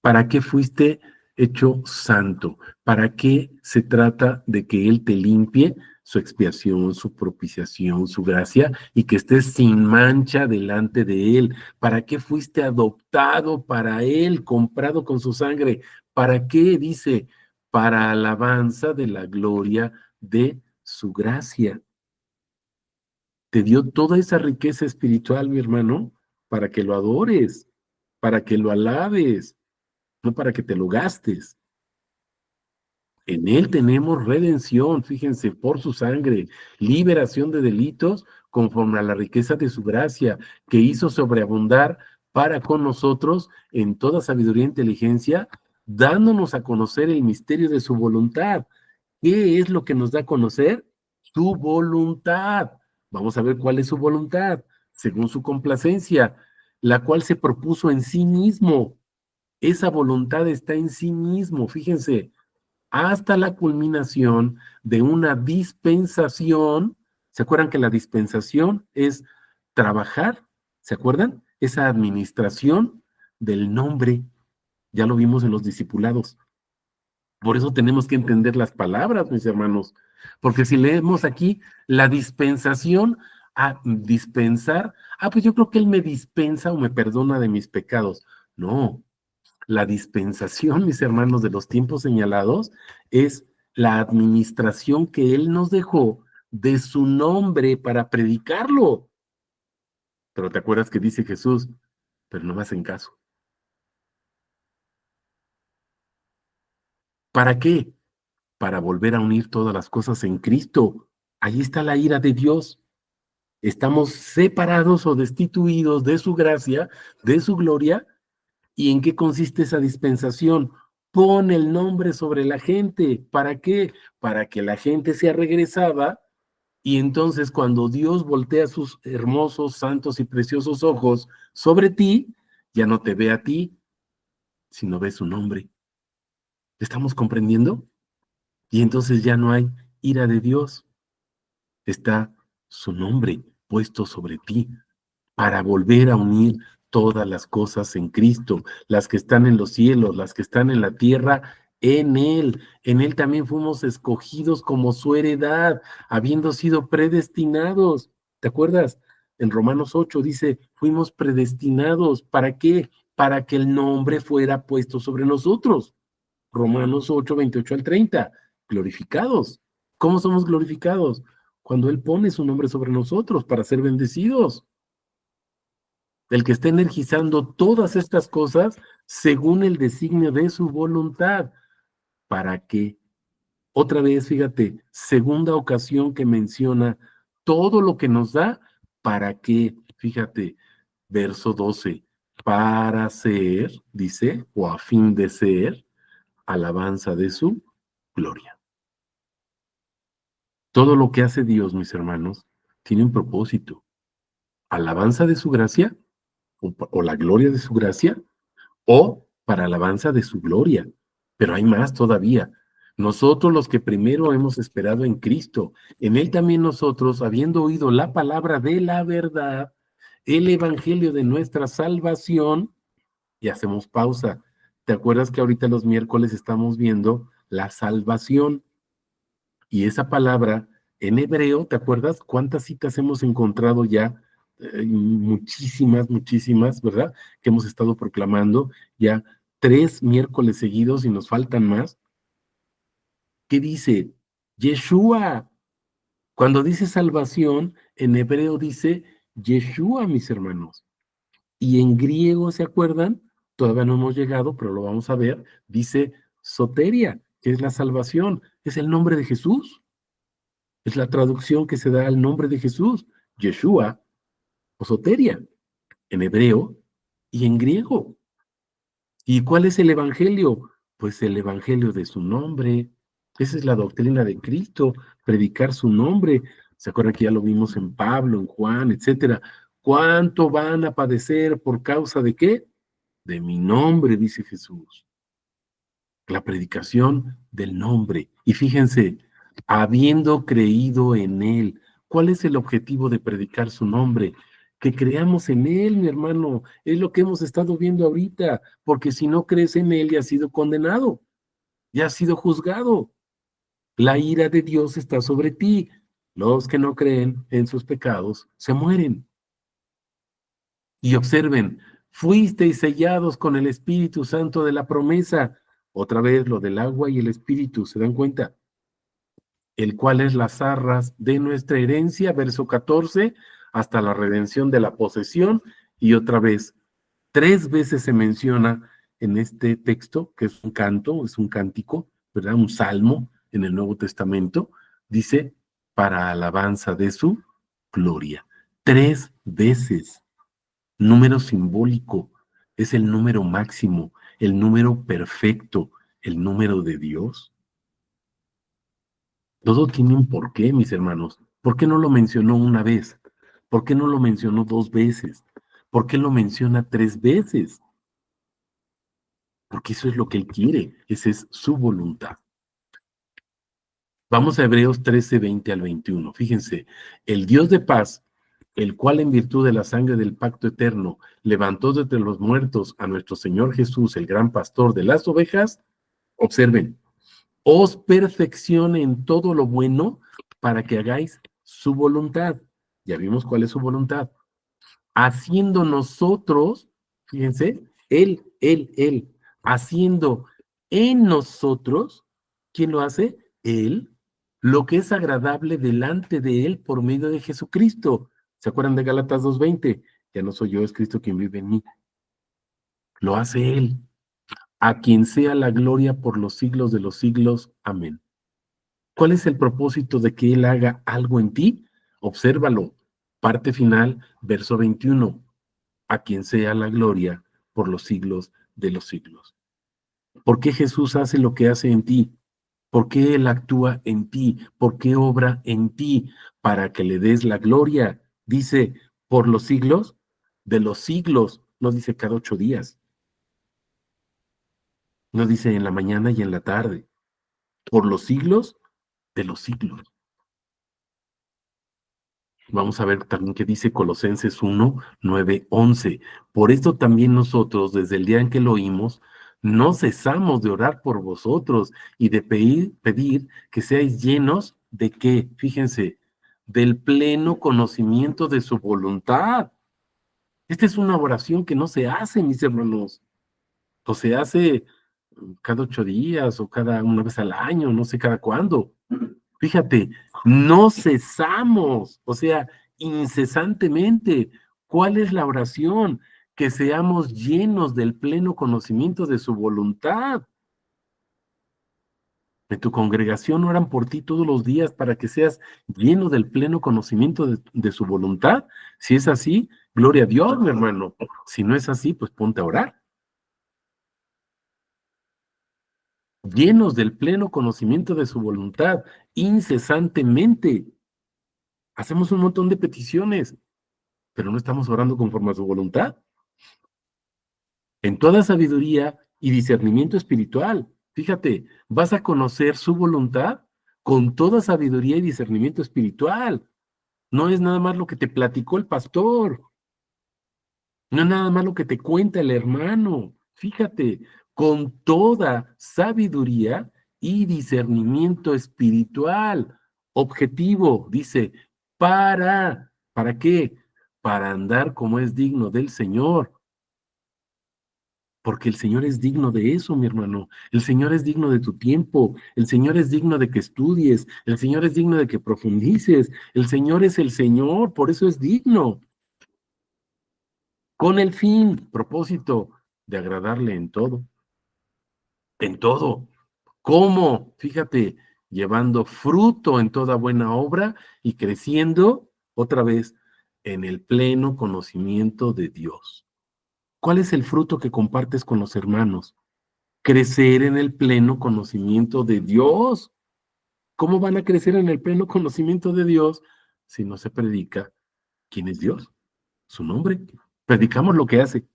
¿Para qué fuiste hecho santo? ¿Para qué se trata de que Él te limpie su expiación, su propiciación, su gracia y que estés sin mancha delante de Él? ¿Para qué fuiste adoptado para Él, comprado con su sangre? ¿Para qué? Dice, para alabanza de la gloria de su gracia. Te dio toda esa riqueza espiritual, mi hermano, para que lo adores, para que lo alabes, no para que te lo gastes. En Él tenemos redención, fíjense, por su sangre, liberación de delitos conforme a la riqueza de su gracia, que hizo sobreabundar para con nosotros en toda sabiduría e inteligencia, dándonos a conocer el misterio de su voluntad. ¿Qué es lo que nos da a conocer? Su voluntad. Vamos a ver cuál es su voluntad, según su complacencia, la cual se propuso en sí mismo. Esa voluntad está en sí mismo, fíjense, hasta la culminación de una dispensación. ¿Se acuerdan que la dispensación es trabajar? ¿Se acuerdan? Esa administración del nombre, ya lo vimos en los discipulados. Por eso tenemos que entender las palabras, mis hermanos, porque si leemos aquí la dispensación, a dispensar, pues yo creo que Él me dispensa o me perdona de mis pecados. No, la dispensación, mis hermanos, de los tiempos señalados es la administración que Él nos dejó de su nombre para predicarlo. Pero te acuerdas que dice Jesús, pero no me hacen caso. ¿Para qué? Para volver a unir todas las cosas en Cristo. Ahí está la ira de Dios. Estamos separados o destituidos de su gracia, de su gloria. ¿Y en qué consiste esa dispensación? Pon el nombre sobre la gente. ¿Para qué? Para que la gente sea regresada y entonces cuando Dios voltea sus hermosos, santos y preciosos ojos sobre ti, ya no te ve a ti, sino ve su nombre. ¿Estamos comprendiendo? Y entonces ya no hay ira de Dios, está su nombre puesto sobre ti para volver a unir todas las cosas en Cristo, las que están en los cielos, las que están en la tierra, en Él. En Él también fuimos escogidos como su heredad, habiendo sido predestinados. ¿Te acuerdas? En Romanos 8 dice, fuimos predestinados. ¿Para qué? Para que el nombre fuera puesto sobre nosotros. Romanos 8, 28 al 30. Glorificados. ¿Cómo somos glorificados? Cuando Él pone su nombre sobre nosotros para ser bendecidos. El que está energizando todas estas cosas según el designio de su voluntad. ¿Para qué? Otra vez, fíjate, segunda ocasión que menciona todo lo que nos da, ¿para qué? Fíjate, verso 12, para ser, dice, o a fin de ser, alabanza de su gloria. Todo lo que hace Dios, mis hermanos, tiene un propósito. Alabanza de su gracia, o la gloria de su gracia, o para alabanza de su gloria. Pero hay más todavía. Nosotros los que primero hemos esperado en Cristo, en Él también nosotros, habiendo oído la palabra de la verdad, el evangelio de nuestra salvación, y hacemos pausa. ¿Te acuerdas que ahorita los miércoles estamos viendo la salvación? Y esa palabra en hebreo, ¿te acuerdas cuántas citas hemos encontrado ya? Muchísimas, muchísimas, ¿verdad? Que hemos estado proclamando ya 3 miércoles seguidos y nos faltan más. ¿Qué dice? Yeshua. Cuando dice salvación, en hebreo dice Yeshua, mis hermanos. Y en griego, ¿se acuerdan? Todavía no hemos llegado, pero lo vamos a ver. Dice soteria, que es la salvación, es el nombre de Jesús. Es la traducción que se da al nombre de Jesús, Yeshua o soteria, en hebreo y en griego. ¿Y cuál es el evangelio? Pues el evangelio de su nombre. Esa es la doctrina de Cristo, predicar su nombre. ¿Se acuerdan que ya lo vimos en Pablo, en Juan, etcétera? ¿Cuánto van a padecer por causa de qué? De mi nombre, dice Jesús. La predicación del nombre. Y fíjense, habiendo creído en Él, ¿cuál es el objetivo de predicar su nombre? Que creamos en Él, mi hermano. Es lo que hemos estado viendo ahorita, porque si no crees en Él, ya has sido condenado, ya has sido juzgado. La ira de Dios está sobre ti. Los que no creen en sus pecados se mueren. Y observen, fuisteis sellados con el Espíritu Santo de la promesa. Otra vez lo del agua y el Espíritu, ¿se dan cuenta? El cual es las arras de nuestra herencia, verso 14, hasta la redención de la posesión. Y otra vez, 3 veces se menciona en este texto, que es un canto, es un cántico, ¿verdad? Un salmo en el Nuevo Testamento, dice, para alabanza de su gloria. 3 veces. Número simbólico, es el número máximo, el número perfecto, el número de Dios. Todo tiene un porqué, mis hermanos. ¿Por qué no lo mencionó una vez? ¿Por qué no lo mencionó 2 veces? ¿Por qué lo menciona 3 veces? Porque eso es lo que Él quiere, esa es su voluntad. Vamos a Hebreos 13, 20 al 21. Fíjense, el Dios de paz, el cual en virtud de la sangre del pacto eterno levantó de entre los muertos a nuestro Señor Jesús, el gran pastor de las ovejas, observen, os perfeccione en todo lo bueno para que hagáis su voluntad. Ya vimos cuál es su voluntad. Haciendo nosotros, fíjense, él, haciendo en nosotros, ¿quién lo hace? Él lo que es agradable delante de Él por medio de Jesucristo. ¿Se acuerdan de Gálatas 2:20? Ya no soy yo, es Cristo quien vive en mí. Lo hace Él. A quien sea la gloria por los siglos de los siglos. Amén. ¿Cuál es el propósito de que Él haga algo en ti? Obsérvalo. Parte final, verso 21. A quien sea la gloria por los siglos de los siglos. ¿Por qué Jesús hace lo que hace en ti? ¿Por qué Él actúa en ti? ¿Por qué obra en ti? Para que le des la gloria. Dice, por los siglos de los siglos. No dice cada 8 días. No dice en la mañana y en la tarde. Por los siglos de los siglos. Vamos a ver también qué dice Colosenses 1:9-11. Por esto también nosotros, desde el día en que lo oímos, no cesamos de orar por vosotros y de pedir que seáis llenos de qué, fíjense, del pleno conocimiento de su voluntad. Esta es una oración que no se hace, mis hermanos, o se hace cada 8 días o cada una vez al año, no sé cada cuándo. Fíjate, no cesamos, o sea, incesantemente. ¿Cuál es la oración? Que seamos llenos del pleno conocimiento de su voluntad. En tu congregación oran por ti todos los días para que seas lleno del pleno conocimiento de su voluntad. Si es así, gloria a Dios, mi hermano. Si no es así, pues ponte a orar. Llenos del pleno conocimiento de su voluntad, incesantemente. Hacemos un montón de peticiones, pero no estamos orando conforme a su voluntad. En toda sabiduría y discernimiento espiritual. Fíjate, vas a conocer su voluntad con toda sabiduría y discernimiento espiritual. No es nada más lo que te platicó el pastor, no es nada más lo que te cuenta el hermano. Fíjate, con toda sabiduría y discernimiento espiritual. Objetivo, dice, ¿para qué? Para andar como es digno del Señor. Porque el Señor es digno de eso, mi hermano. El Señor es digno de tu tiempo. El Señor es digno de que estudies. El Señor es digno de que profundices. El Señor es el Señor, por eso es digno. Con el fin, propósito de agradarle en todo. En todo. ¿Cómo? Fíjate, llevando fruto en toda buena obra y creciendo otra vez en el pleno conocimiento de Dios. ¿Cuál es el fruto que compartes con los hermanos? Crecer en el pleno conocimiento de Dios. ¿Cómo van a crecer en el pleno conocimiento de Dios si no se predica quién es Dios? Su nombre. Predicamos lo que hace.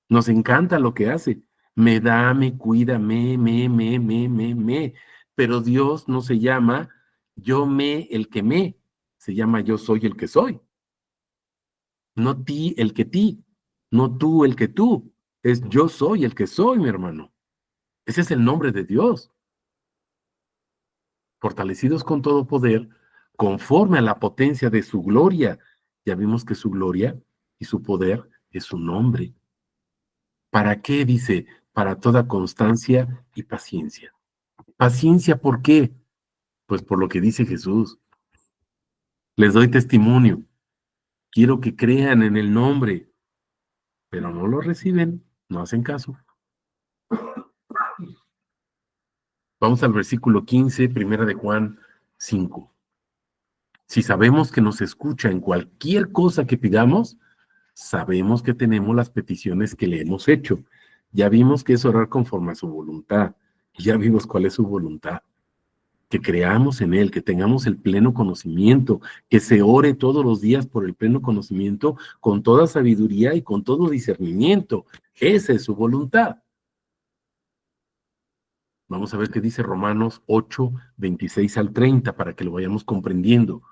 Nos encanta lo que hace. Me da, me cuida, me. Pero Dios no se llama yo me, el que me. Se llama yo soy el que soy. No ti, el que ti. No tú, el que tú. Es yo soy el que soy, mi hermano. Ese es el nombre de Dios. Fortalecidos con todo poder, conforme a la potencia de su gloria. Ya vimos que su gloria y su poder es su nombre. ¿Para qué? Dice, para toda constancia y paciencia. Paciencia, ¿por qué? Pues por lo que dice Jesús. Les doy testimonio. Quiero que crean en el nombre, pero no lo reciben, no hacen caso. Vamos al versículo 15, primera de Juan 5. Si sabemos que nos escucha en cualquier cosa que pidamos, sabemos que tenemos las peticiones que le hemos hecho. Ya vimos que es orar conforme a su voluntad. Ya vimos cuál es su voluntad. Que creamos en Él, que tengamos el pleno conocimiento, que se ore todos los días por el pleno conocimiento, con toda sabiduría y con todo discernimiento. Esa es su voluntad. Vamos a ver qué dice Romanos 8:26-30 para que lo vayamos comprendiendo.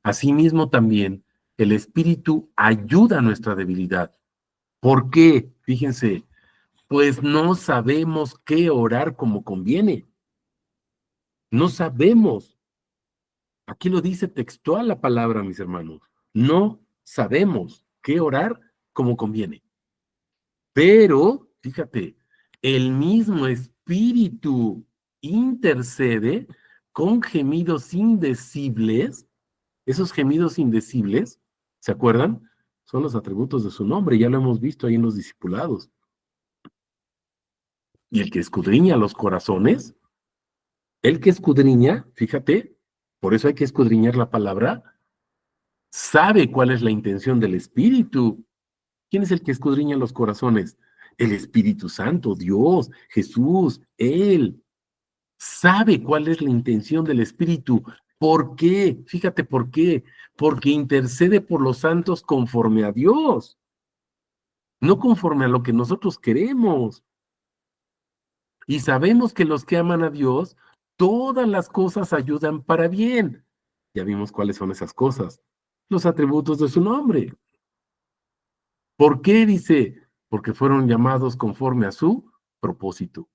Asimismo también, el Espíritu ayuda a nuestra debilidad. ¿Por qué? Fíjense, pues no sabemos qué orar como conviene. No sabemos. Aquí lo dice textual la palabra, mis hermanos. No sabemos qué orar como conviene. Pero, fíjate, el mismo Espíritu intercede con gemidos indecibles. Esos gemidos indecibles, ¿se acuerdan? Son los atributos de su nombre, ya lo hemos visto ahí en los discipulados. Y el que escudriña los corazones, el que escudriña, fíjate, por eso hay que escudriñar la palabra, sabe cuál es la intención del Espíritu. ¿Quién es el que escudriña los corazones? El Espíritu Santo, Dios, Jesús, Él. Sabe cuál es la intención del Espíritu. ¿Por qué? Fíjate por qué. Porque intercede por los santos conforme a Dios, no conforme a lo que nosotros queremos. Y sabemos que los que aman a Dios, todas las cosas ayudan para bien. Ya vimos cuáles son esas cosas. Los atributos de su nombre. ¿Por qué dice? Porque fueron llamados conforme a su propósito.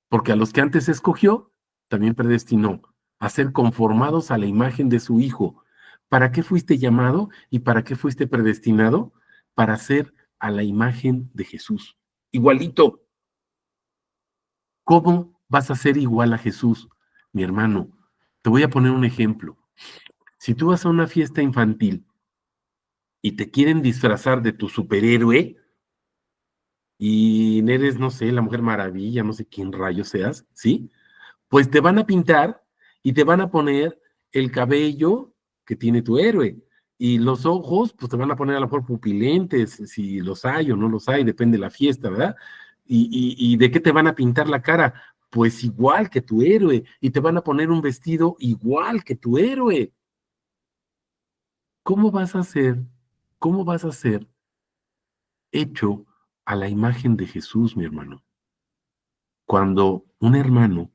Porque a los que antes escogió, también predestinó a ser conformados a la imagen de su Hijo. ¿Para qué fuiste llamado y para qué fuiste predestinado? Para ser a la imagen de Jesús. Igualito. ¿Cómo vas a ser igual a Jesús? Mi hermano, te voy a poner un ejemplo. Si tú vas a una fiesta infantil y te quieren disfrazar de tu superhéroe y eres, no sé, la Mujer Maravilla, no sé quién rayos seas, ¿sí? Pues te van a pintar y te van a poner el cabello que tiene tu héroe. Y los ojos, pues te van a poner a lo mejor pupilentes, si los hay o no los hay, depende de la fiesta, ¿verdad? ¿Y de qué te van a pintar la cara? Pues igual que tu héroe. Y te van a poner un vestido igual que tu héroe. ¿Cómo vas a ser? ¿Cómo vas a ser hecho a la imagen de Jesús, mi hermano? Cuando un hermano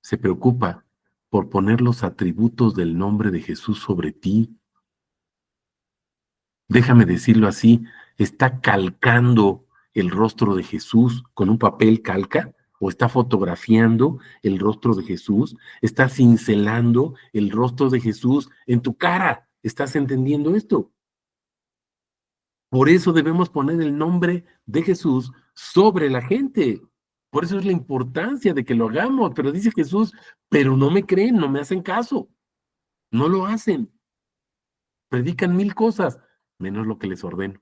se preocupa por poner los atributos del nombre de Jesús sobre ti, déjame decirlo así, está calcando el rostro de Jesús con un papel calca, o está fotografiando el rostro de Jesús, está cincelando el rostro de Jesús en tu cara. ¿Estás entendiendo esto? Por eso debemos poner el nombre de Jesús sobre la gente. Por eso es la importancia de que lo hagamos. Pero dice Jesús, pero no me creen, no me hacen caso, no lo hacen. Predican mil cosas, menos lo que les ordeno.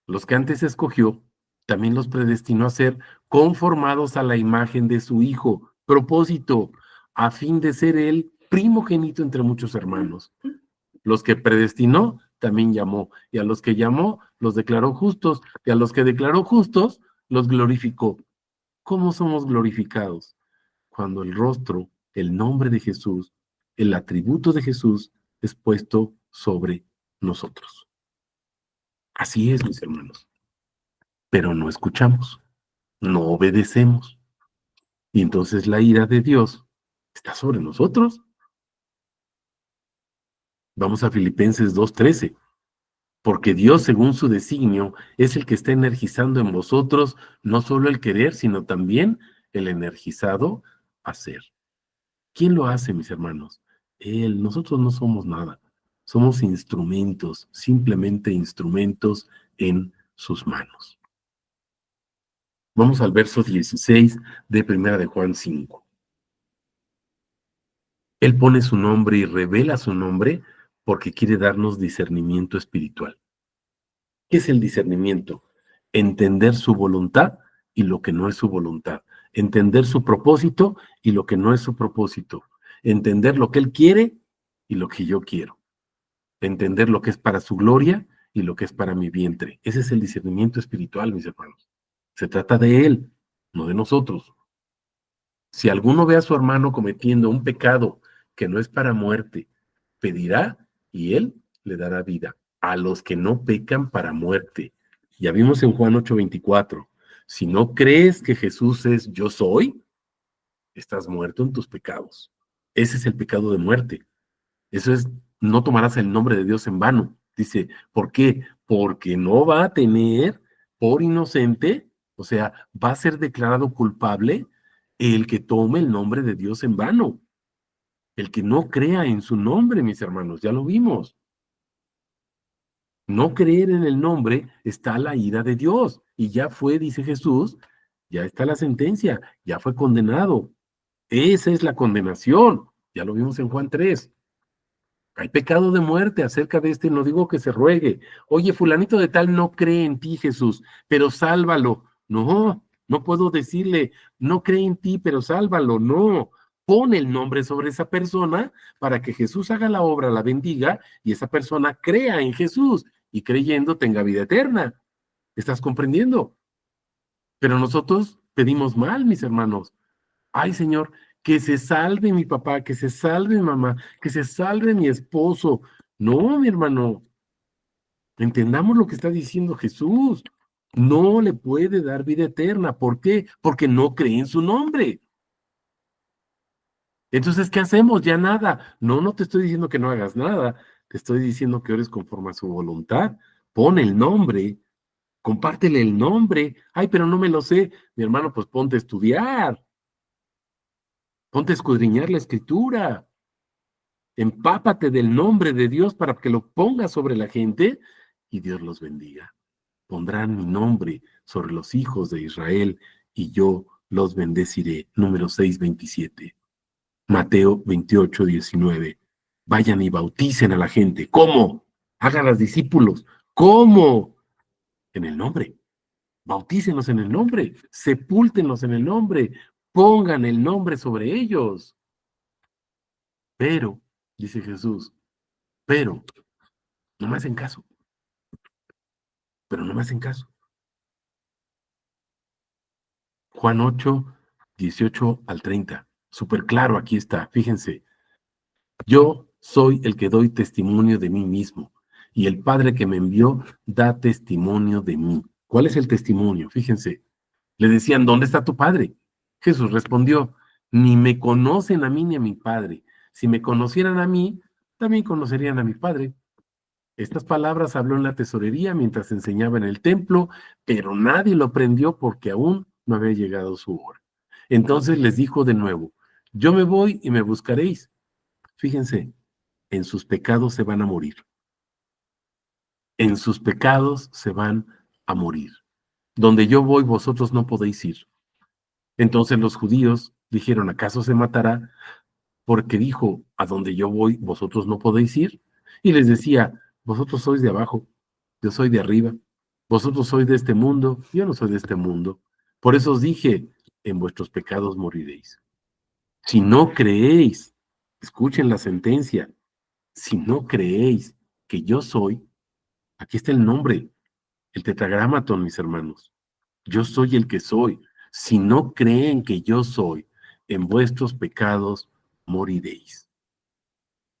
Los que antes escogió, también los predestinó a ser conformados a la imagen de su Hijo. Propósito, a fin de ser él primogénito entre muchos hermanos. Los que predestinó, también llamó. Y a los que llamó, los declaró justos. Y a los que declaró justos, los glorificó. ¿Cómo somos glorificados? Cuando el rostro, el nombre de Jesús, el atributo de Jesús es puesto sobre nosotros. Así es, mis hermanos. Pero no escuchamos, no obedecemos. Y entonces la ira de Dios está sobre nosotros. Vamos a Filipenses 2:13. Porque Dios, según su designio, es el que está energizando en vosotros no solo el querer, sino también el energizado hacer. ¿Quién lo hace, mis hermanos? Él. Nosotros no somos nada. Somos instrumentos, simplemente instrumentos en sus manos. Vamos al verso 16 de Primera de Juan 5. Él pone su nombre y revela su nombre porque quiere darnos discernimiento espiritual. ¿Qué es el discernimiento? Entender su voluntad y lo que no es su voluntad. Entender su propósito y lo que no es su propósito. Entender lo que Él quiere y lo que yo quiero. Entender lo que es para su gloria y lo que es para mi vientre. Ese es el discernimiento espiritual, mis hermanos. Se trata de Él, no de nosotros. Si alguno ve a su hermano cometiendo un pecado que no es para muerte, pedirá y Él le dará vida a los que no pecan para muerte. Ya vimos en Juan 8:24, si no crees que Jesús es yo soy, estás muerto en tus pecados. Ese es el pecado de muerte. Eso es, no tomarás el nombre de Dios en vano. Dice, ¿por qué? Porque no va a tener por inocente, o sea, va a ser declarado culpable el que tome el nombre de Dios en vano. El que no crea en su nombre, mis hermanos, ya lo vimos. No creer en el nombre está la ira de Dios. Y ya fue, dice Jesús, ya está la sentencia, ya fue condenado. Esa es la condenación. Ya lo vimos en Juan 3. Hay pecado de muerte acerca de este, no digo que se ruegue. Oye, fulanito de tal no cree en ti, Jesús, pero sálvalo. No, no puedo decirle, no cree en ti, pero sálvalo. No, pon el nombre sobre esa persona para que Jesús haga la obra, la bendiga y esa persona crea en Jesús y creyendo tenga vida eterna. ¿Estás comprendiendo? Pero nosotros pedimos mal, mis hermanos. Ay, Señor, que se salve mi papá, que se salve mi mamá, que se salve mi esposo. No, mi hermano, entendamos lo que está diciendo Jesús. No le puede dar vida eterna. ¿Por qué? Porque no cree en su nombre. Entonces, ¿qué hacemos? Ya nada. No, no te estoy diciendo que no hagas nada. Te estoy diciendo que ores conforme a su voluntad. Pon el nombre, compártele el nombre. Ay, pero no me lo sé. Mi hermano, pues ponte a estudiar, ponte a escudriñar la escritura. Empápate del nombre de Dios para que lo pongas sobre la gente y Dios los bendiga. Pondrán mi nombre sobre los hijos de Israel y yo los bendeciré. Número 6:27. Mateo 28:19. Vayan y bauticen a la gente. ¿Cómo? Hagan las discípulos. ¿Cómo? En el nombre. Bautícenos en el nombre. Sepúltenlos en el nombre. Pongan el nombre sobre ellos. Pero, dice Jesús, pero no me hacen caso, pero no me hacen caso. Juan 8:18 al 30. Súper claro, aquí está. Fíjense, yo soy el que doy testimonio de mí mismo y el Padre que me envió da testimonio de mí. ¿Cuál es el testimonio? Fíjense, le decían, ¿dónde está tu Padre? Jesús respondió, ni me conocen a mí ni a mi Padre. Si me conocieran a mí, también conocerían a mi Padre. Estas palabras habló en la tesorería mientras enseñaba en el templo, pero nadie lo prendió porque aún no había llegado su hora. Entonces les dijo de nuevo, yo me voy y me buscaréis. Fíjense, en sus pecados se van a morir. En sus pecados se van a morir. Donde yo voy, vosotros no podéis ir. Entonces los judíos dijeron, ¿acaso se matará? Porque dijo, a donde yo voy, vosotros no podéis ir. Y les decía, vosotros sois de abajo, yo soy de arriba. Vosotros sois de este mundo, yo no soy de este mundo. Por eso os dije, en vuestros pecados moriréis. Si no creéis, escuchen la sentencia, si no creéis que yo soy, aquí está el nombre, el tetragramatón, mis hermanos. Yo soy el que soy. Si no creen que yo soy, en vuestros pecados moriréis.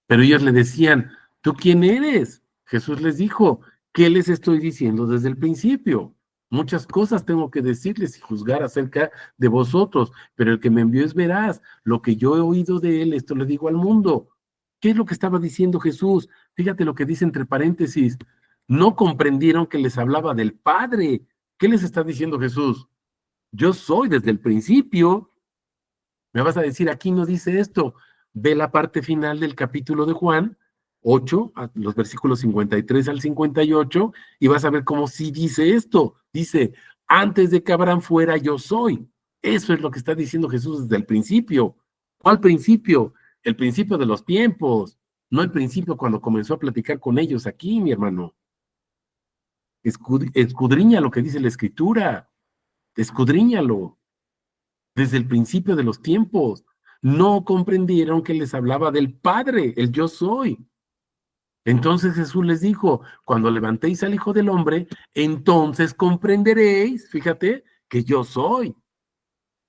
Pero ellos le decían, ¿tú quién eres? Jesús les dijo, ¿qué les estoy diciendo desde el principio? Muchas cosas tengo que decirles y juzgar acerca de vosotros, pero el que me envió es veraz. Lo que yo he oído de él, esto le digo al mundo. ¿Qué es lo que estaba diciendo Jesús? Fíjate lo que dice entre paréntesis. No comprendieron que les hablaba del Padre. ¿Qué les está diciendo Jesús? Yo soy desde el principio. Me vas a decir, aquí no dice esto. Ve la parte final del capítulo de Juan 8, los versículos 53 al 58, y vas a ver cómo sí dice esto. Dice, antes de que Abraham fuera, yo soy. Eso es lo que está diciendo Jesús desde el principio. ¿Cuál principio? El principio de los tiempos, no el principio cuando comenzó a platicar con ellos aquí, mi hermano. Escudriña lo que dice la Escritura, escudriñalo desde el principio de los tiempos. No comprendieron que les hablaba del Padre, el yo soy. Entonces Jesús les dijo, cuando levantéis al Hijo del Hombre, entonces comprenderéis, fíjate, que yo soy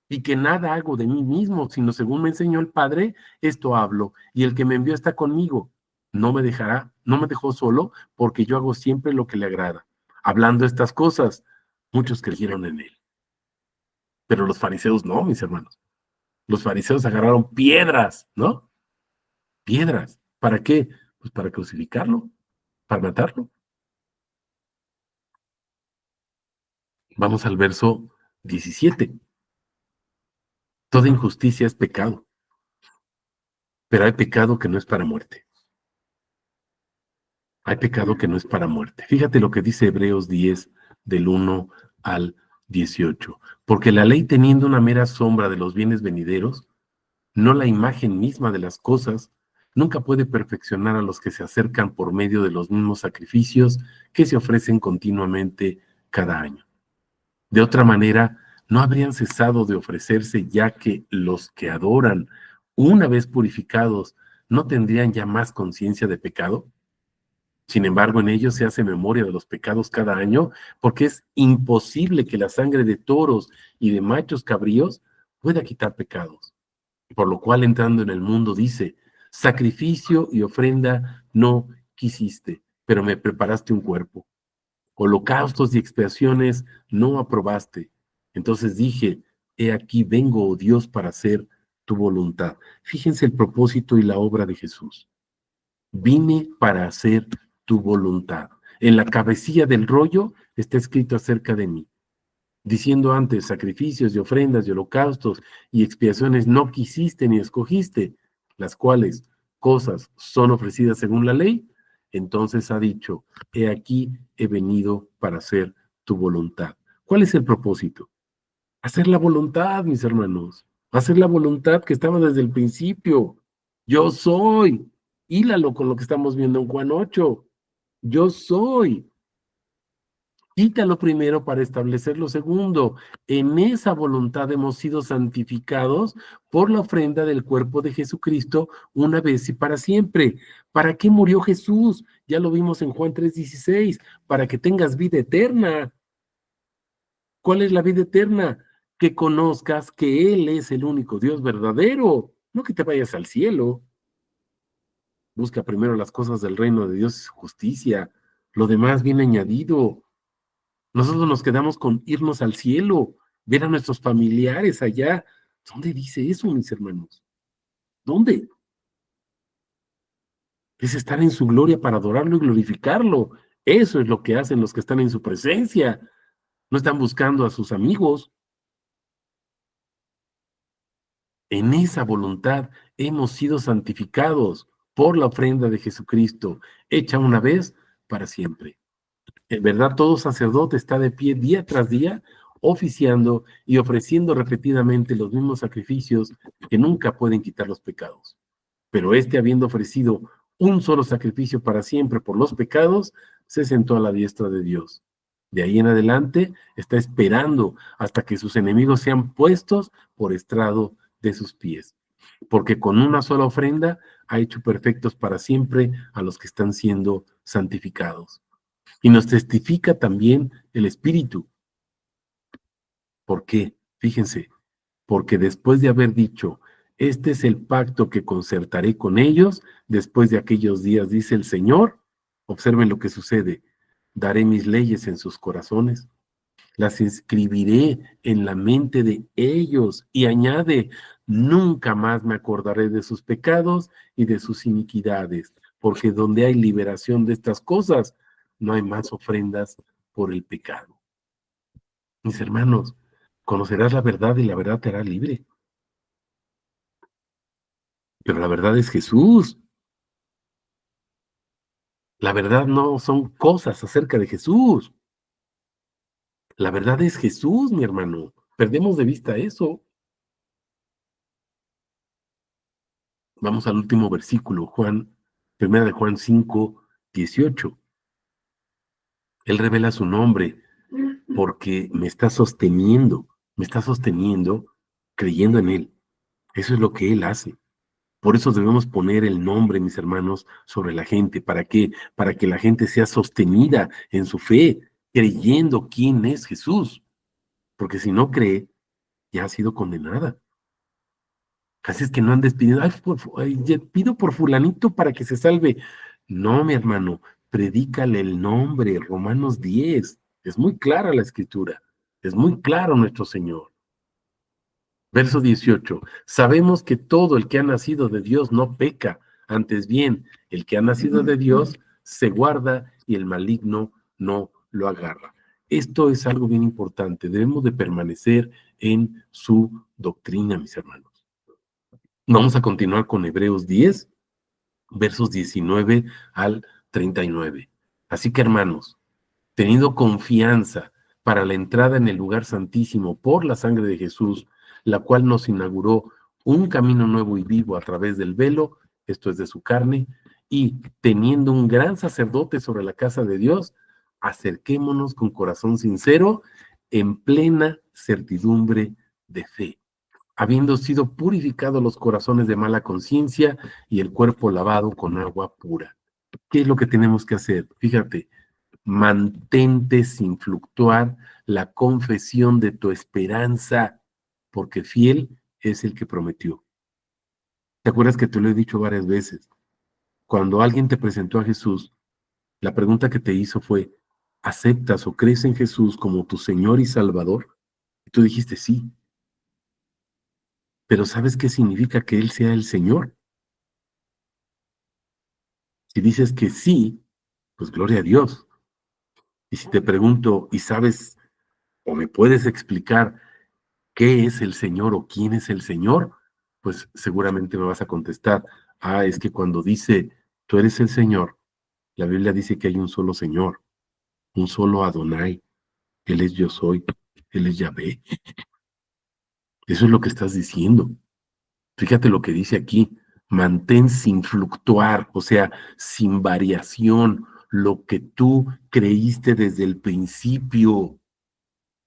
y que nada hago de mí mismo, sino según me enseñó el Padre, esto hablo, y el que me envió está conmigo. No me dejará, no me dejó solo, porque yo hago siempre lo que le agrada. Hablando estas cosas, muchos creyeron en él. Pero los fariseos no, mis hermanos. Los fariseos agarraron piedras, ¿no? Piedras. ¿Para qué? Pues para crucificarlo, para matarlo. Vamos al verso 17. Toda injusticia es pecado, pero hay pecado que no es para muerte. Hay pecado que no es para muerte. Fíjate lo que dice Hebreos 10, del 1 al 18. Porque la ley, teniendo una mera sombra de los bienes venideros, no la imagen misma de las cosas, nunca puede perfeccionar a los que se acercan por medio de los mismos sacrificios que se ofrecen continuamente cada año. De otra manera, no habrían cesado de ofrecerse, ya que los que adoran, una vez purificados, no tendrían ya más conciencia de pecado. Sin embargo, en ellos se hace memoria de los pecados cada año, porque es imposible que la sangre de toros y de machos cabríos pueda quitar pecados. Por lo cual, entrando en el mundo, dice: sacrificio y ofrenda no quisiste, pero me preparaste un cuerpo. Holocaustos y expiaciones no aprobaste. Entonces dije: he aquí vengo, oh Dios, para hacer tu voluntad. Fíjense el propósito y la obra de Jesús. Vine para hacer tu voluntad. En la cabecilla del rollo está escrito acerca de mí, diciendo antes: sacrificios y ofrendas y holocaustos y expiaciones no quisiste ni escogiste, las cuales cosas son ofrecidas según la ley. Entonces ha dicho: he aquí he venido para hacer tu voluntad. ¿Cuál es el propósito? Hacer la voluntad, mis hermanos. Hacer la voluntad que estaba desde el principio. Yo soy. Hílalo con lo que estamos viendo en Juan 8. Yo soy. Quítalo primero para establecer lo segundo. En esa voluntad hemos sido santificados por la ofrenda del cuerpo de Jesucristo una vez y para siempre. ¿Para qué murió Jesús? Ya lo vimos en Juan 3:16. Para que tengas vida eterna. ¿Cuál es la vida eterna? Que conozcas que Él es el único Dios verdadero. No que te vayas al cielo. Busca primero las cosas del reino de Dios y su justicia. Lo demás viene añadido. Nosotros nos quedamos con irnos al cielo, ver a nuestros familiares allá. ¿Dónde dice eso, mis hermanos? ¿Dónde? Es estar en su gloria para adorarlo y glorificarlo. Eso es lo que hacen los que están en su presencia. No están buscando a sus amigos. En esa voluntad hemos sido santificados por la ofrenda de Jesucristo, hecha una vez para siempre. En verdad, todo sacerdote está de pie día tras día, oficiando y ofreciendo repetidamente los mismos sacrificios que nunca pueden quitar los pecados. Pero este, habiendo ofrecido un solo sacrificio para siempre por los pecados, se sentó a la diestra de Dios. De ahí en adelante está esperando hasta que sus enemigos sean puestos por estrado de sus pies. Porque con una sola ofrenda ha hecho perfectos para siempre a los que están siendo santificados. Y nos testifica también el Espíritu. ¿Por qué? Fíjense, porque después de haber dicho: este es el pacto que concertaré con ellos después de aquellos días, dice el Señor. Observen lo que sucede: daré mis leyes en sus corazones, las escribiré en la mente de ellos, y añade: nunca más me acordaré de sus pecados y de sus iniquidades, porque donde hay liberación de estas cosas, no hay más ofrendas por el pecado. Mis hermanos, conocerás la verdad y la verdad te hará libre. Pero la verdad es Jesús. La verdad no son cosas acerca de Jesús. La verdad es Jesús, mi hermano. Perdemos de vista eso. Vamos al último versículo, primera de Juan 5:18. Él revela su nombre porque me está sosteniendo creyendo en Él. Eso es lo que Él hace. Por eso debemos poner el nombre, mis hermanos, sobre la gente. ¿Para qué? Para que la gente sea sostenida en su fe, creyendo quién es Jesús. Porque si no cree, ya ha sido condenada. Así es que no andes pidiendo: pido por fulanito para que se salve. No, mi hermano, predícale el nombre, Romanos 10. Es muy clara la escritura, es muy claro nuestro Señor. Verso 18, sabemos que todo el que ha nacido de Dios no peca, antes bien, el que ha nacido de Dios se guarda y el maligno no lo agarra. Esto es algo bien importante, debemos de permanecer en su doctrina, mis hermanos. Vamos a continuar con Hebreos 10, versos 19 al 39. Así que, hermanos, teniendo confianza para la entrada en el lugar santísimo por la sangre de Jesús, la cual nos inauguró un camino nuevo y vivo a través del velo, esto es de su carne, y teniendo un gran sacerdote sobre la casa de Dios, acerquémonos con corazón sincero, en plena certidumbre de fe, habiendo sido purificados los corazones de mala conciencia y el cuerpo lavado con agua pura. ¿Qué es lo que tenemos que hacer? Fíjate, mantente sin fluctuar la confesión de tu esperanza, porque fiel es el que prometió. ¿Te acuerdas que te lo he dicho varias veces? Cuando alguien te presentó a Jesús, la pregunta que te hizo fue, ¿aceptas o crees en Jesús como tu Señor y Salvador? Y tú dijiste sí, pero ¿sabes qué significa que Él sea el Señor? Si dices que sí, pues gloria a Dios. Y si te pregunto, ¿y sabes o me puedes explicar qué es el Señor o quién es el Señor? Pues seguramente me vas a contestar, es que cuando dice, tú eres el Señor, la Biblia dice que hay un solo Señor, un solo Adonai, Él es yo soy, Él es Yahvé. Eso es lo que estás diciendo. Fíjate lo que dice aquí, mantén sin fluctuar, o sea, sin variación, lo que tú creíste desde el principio,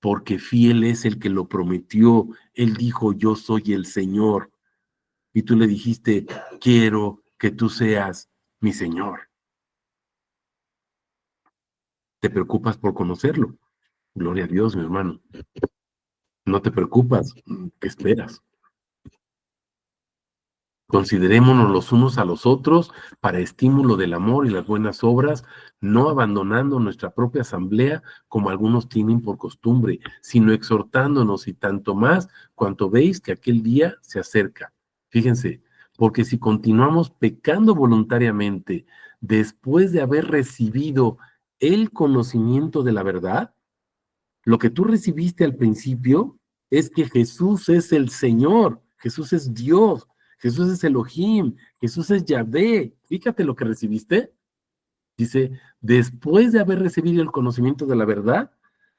porque fiel es el que lo prometió. Él dijo, yo soy el Señor. Y tú le dijiste, quiero que tú seas mi Señor. Te preocupas por conocerlo. Gloria a Dios, mi hermano. No te preocupas. ¿Qué esperas? Considerémonos los unos a los otros para estímulo del amor y las buenas obras, no abandonando nuestra propia asamblea como algunos tienen por costumbre, sino exhortándonos y tanto más cuanto veis que aquel día se acerca. Fíjense, porque si continuamos pecando voluntariamente después de haber recibido el conocimiento de la verdad, lo que tú recibiste al principio es que Jesús es el Señor, Jesús es Dios, Jesús es Elohim, Jesús es Yahvé. Fíjate lo que recibiste. Dice, después de haber recibido el conocimiento de la verdad,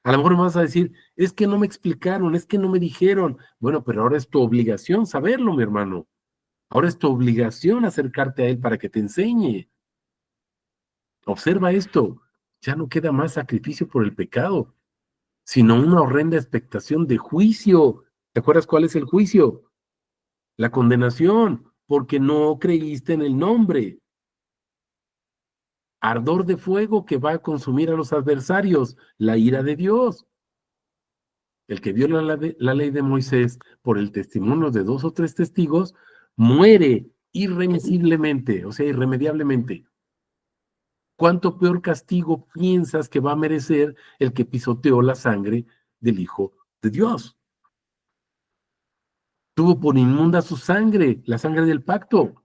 a lo mejor me vas a decir, es que no me explicaron, es que no me dijeron. Bueno, pero ahora es tu obligación saberlo, mi hermano. Ahora es tu obligación acercarte a Él para que te enseñe. Observa esto, ya no queda más sacrificio por el pecado, sino una horrenda expectación de juicio. ¿Te acuerdas cuál es el juicio? La condenación, porque no creíste en el nombre. Ardor de fuego que va a consumir a los adversarios, la ira de Dios. El que viola la ley de Moisés por el testimonio de 2 o 3 testigos, muere irremisiblemente, o sea, irremediablemente. ¿Cuánto peor castigo piensas que va a merecer el que pisoteó la sangre del Hijo de Dios? Tuvo por inmunda su sangre, la sangre del pacto,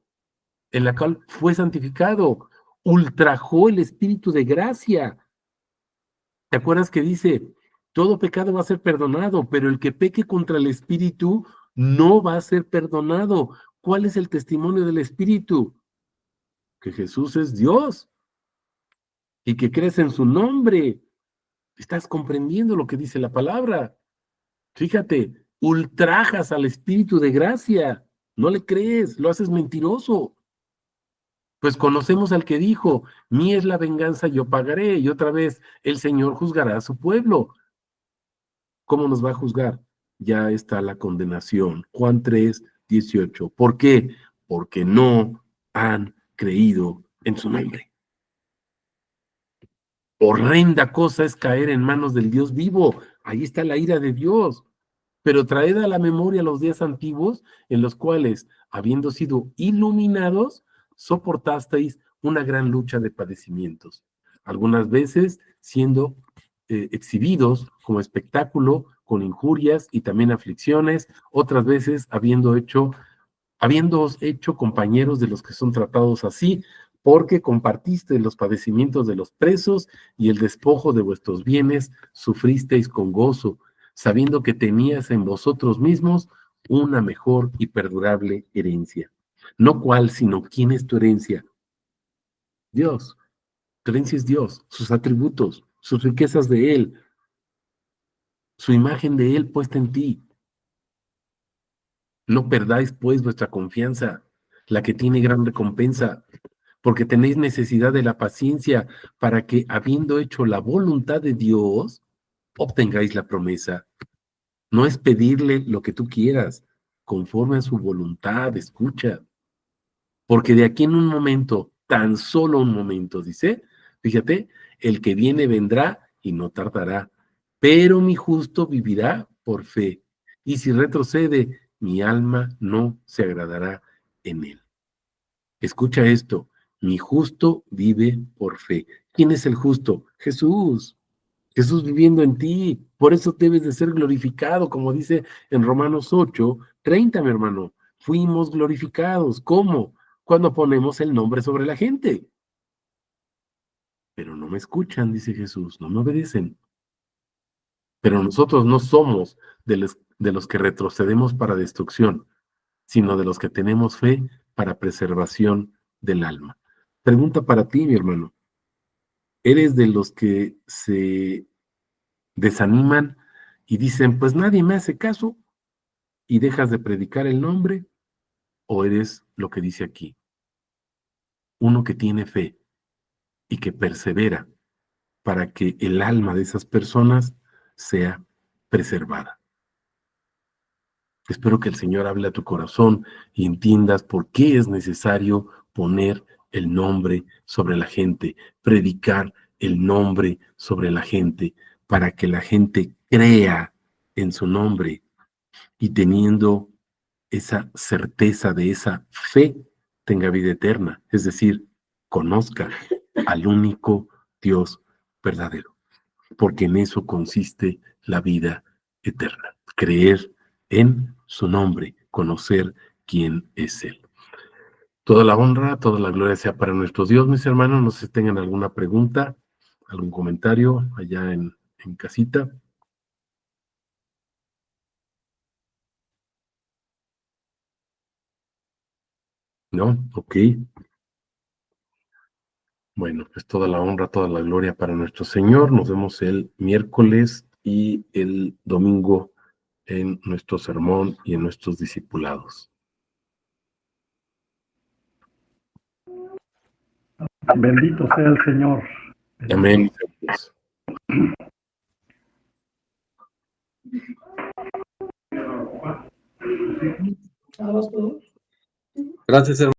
en la cual fue santificado, ultrajó el espíritu de gracia. ¿Te acuerdas que dice, todo pecado va a ser perdonado, pero el que peque contra el espíritu no va a ser perdonado? ¿Cuál es el testimonio del espíritu? Que Jesús es Dios y que crees en su nombre. ¿Estás comprendiendo lo que dice la palabra? Fíjate, ultrajas al espíritu de gracia, no le crees, lo haces mentiroso. Pues conocemos al que dijo, mía es la venganza, yo pagaré, y otra vez el Señor juzgará a su pueblo. ¿Cómo nos va a juzgar? Ya está la condenación. Juan 3:18. ¿Por qué? Porque no han creído en su nombre. Horrenda cosa es caer en manos del Dios vivo. Ahí está la ira de Dios. Pero traed a la memoria los días antiguos en los cuales, habiendo sido iluminados, soportasteis una gran lucha de padecimientos, algunas veces siendo exhibidos como espectáculo con injurias y también aflicciones, otras veces habiéndoos hecho compañeros de los que son tratados así, porque compartiste los padecimientos de los presos y el despojo de vuestros bienes sufristeis con gozo, sabiendo que tenías en vosotros mismos una mejor y perdurable herencia. No cuál, sino quién es tu herencia. Dios. Tu herencia es Dios, sus atributos, sus riquezas de Él. su imagen de Él puesta en ti. No perdáis, pues, vuestra confianza, la que tiene gran recompensa, porque tenéis necesidad de la paciencia para que, habiendo hecho la voluntad de Dios, obtengáis la promesa. No es pedirle lo que tú quieras, conforme a su voluntad, escucha, porque de aquí en un momento, tan solo un momento, dice, fíjate, el que viene vendrá y no tardará, pero mi justo vivirá por fe, y si retrocede, mi alma no se agradará en él. Escucha esto, mi justo vive por fe. ¿Quién es el justo? Jesús. Jesús viviendo en ti. Por eso debes de ser glorificado, como dice en Romanos 8:30, mi hermano. Fuimos glorificados. ¿Cómo? Cuando ponemos el nombre sobre la gente. Pero no me escuchan, dice Jesús, no me obedecen. Pero nosotros no somos de los que retrocedemos para destrucción, sino de los que tenemos fe para preservación del alma. Pregunta para ti, mi hermano. ¿Eres de los que se desaniman y dicen, pues nadie me hace caso y dejas de predicar el nombre? ¿O eres lo que dice aquí? Uno que tiene fe y que persevera para que el alma de esas personas sea preservada. Espero que el Señor hable a tu corazón y entiendas por qué es necesario poner el nombre sobre la gente, predicar el nombre sobre la gente, para que la gente crea en su nombre y teniendo esa certeza de esa fe, tenga vida eterna, es decir, conozca al único Dios verdadero, porque en eso consiste la vida eterna, creer en su nombre, conocer quién es Él. Toda la honra, toda la gloria sea para nuestro Dios, mis hermanos. No sé si tengan alguna pregunta, algún comentario allá en casita. ¿No? Ok. Bueno, pues toda la honra, toda la gloria para nuestro Señor. Nos vemos el miércoles y el domingo en nuestro sermón y en nuestros discipulados. Bendito sea el Señor. Amén. Gracias, hermano.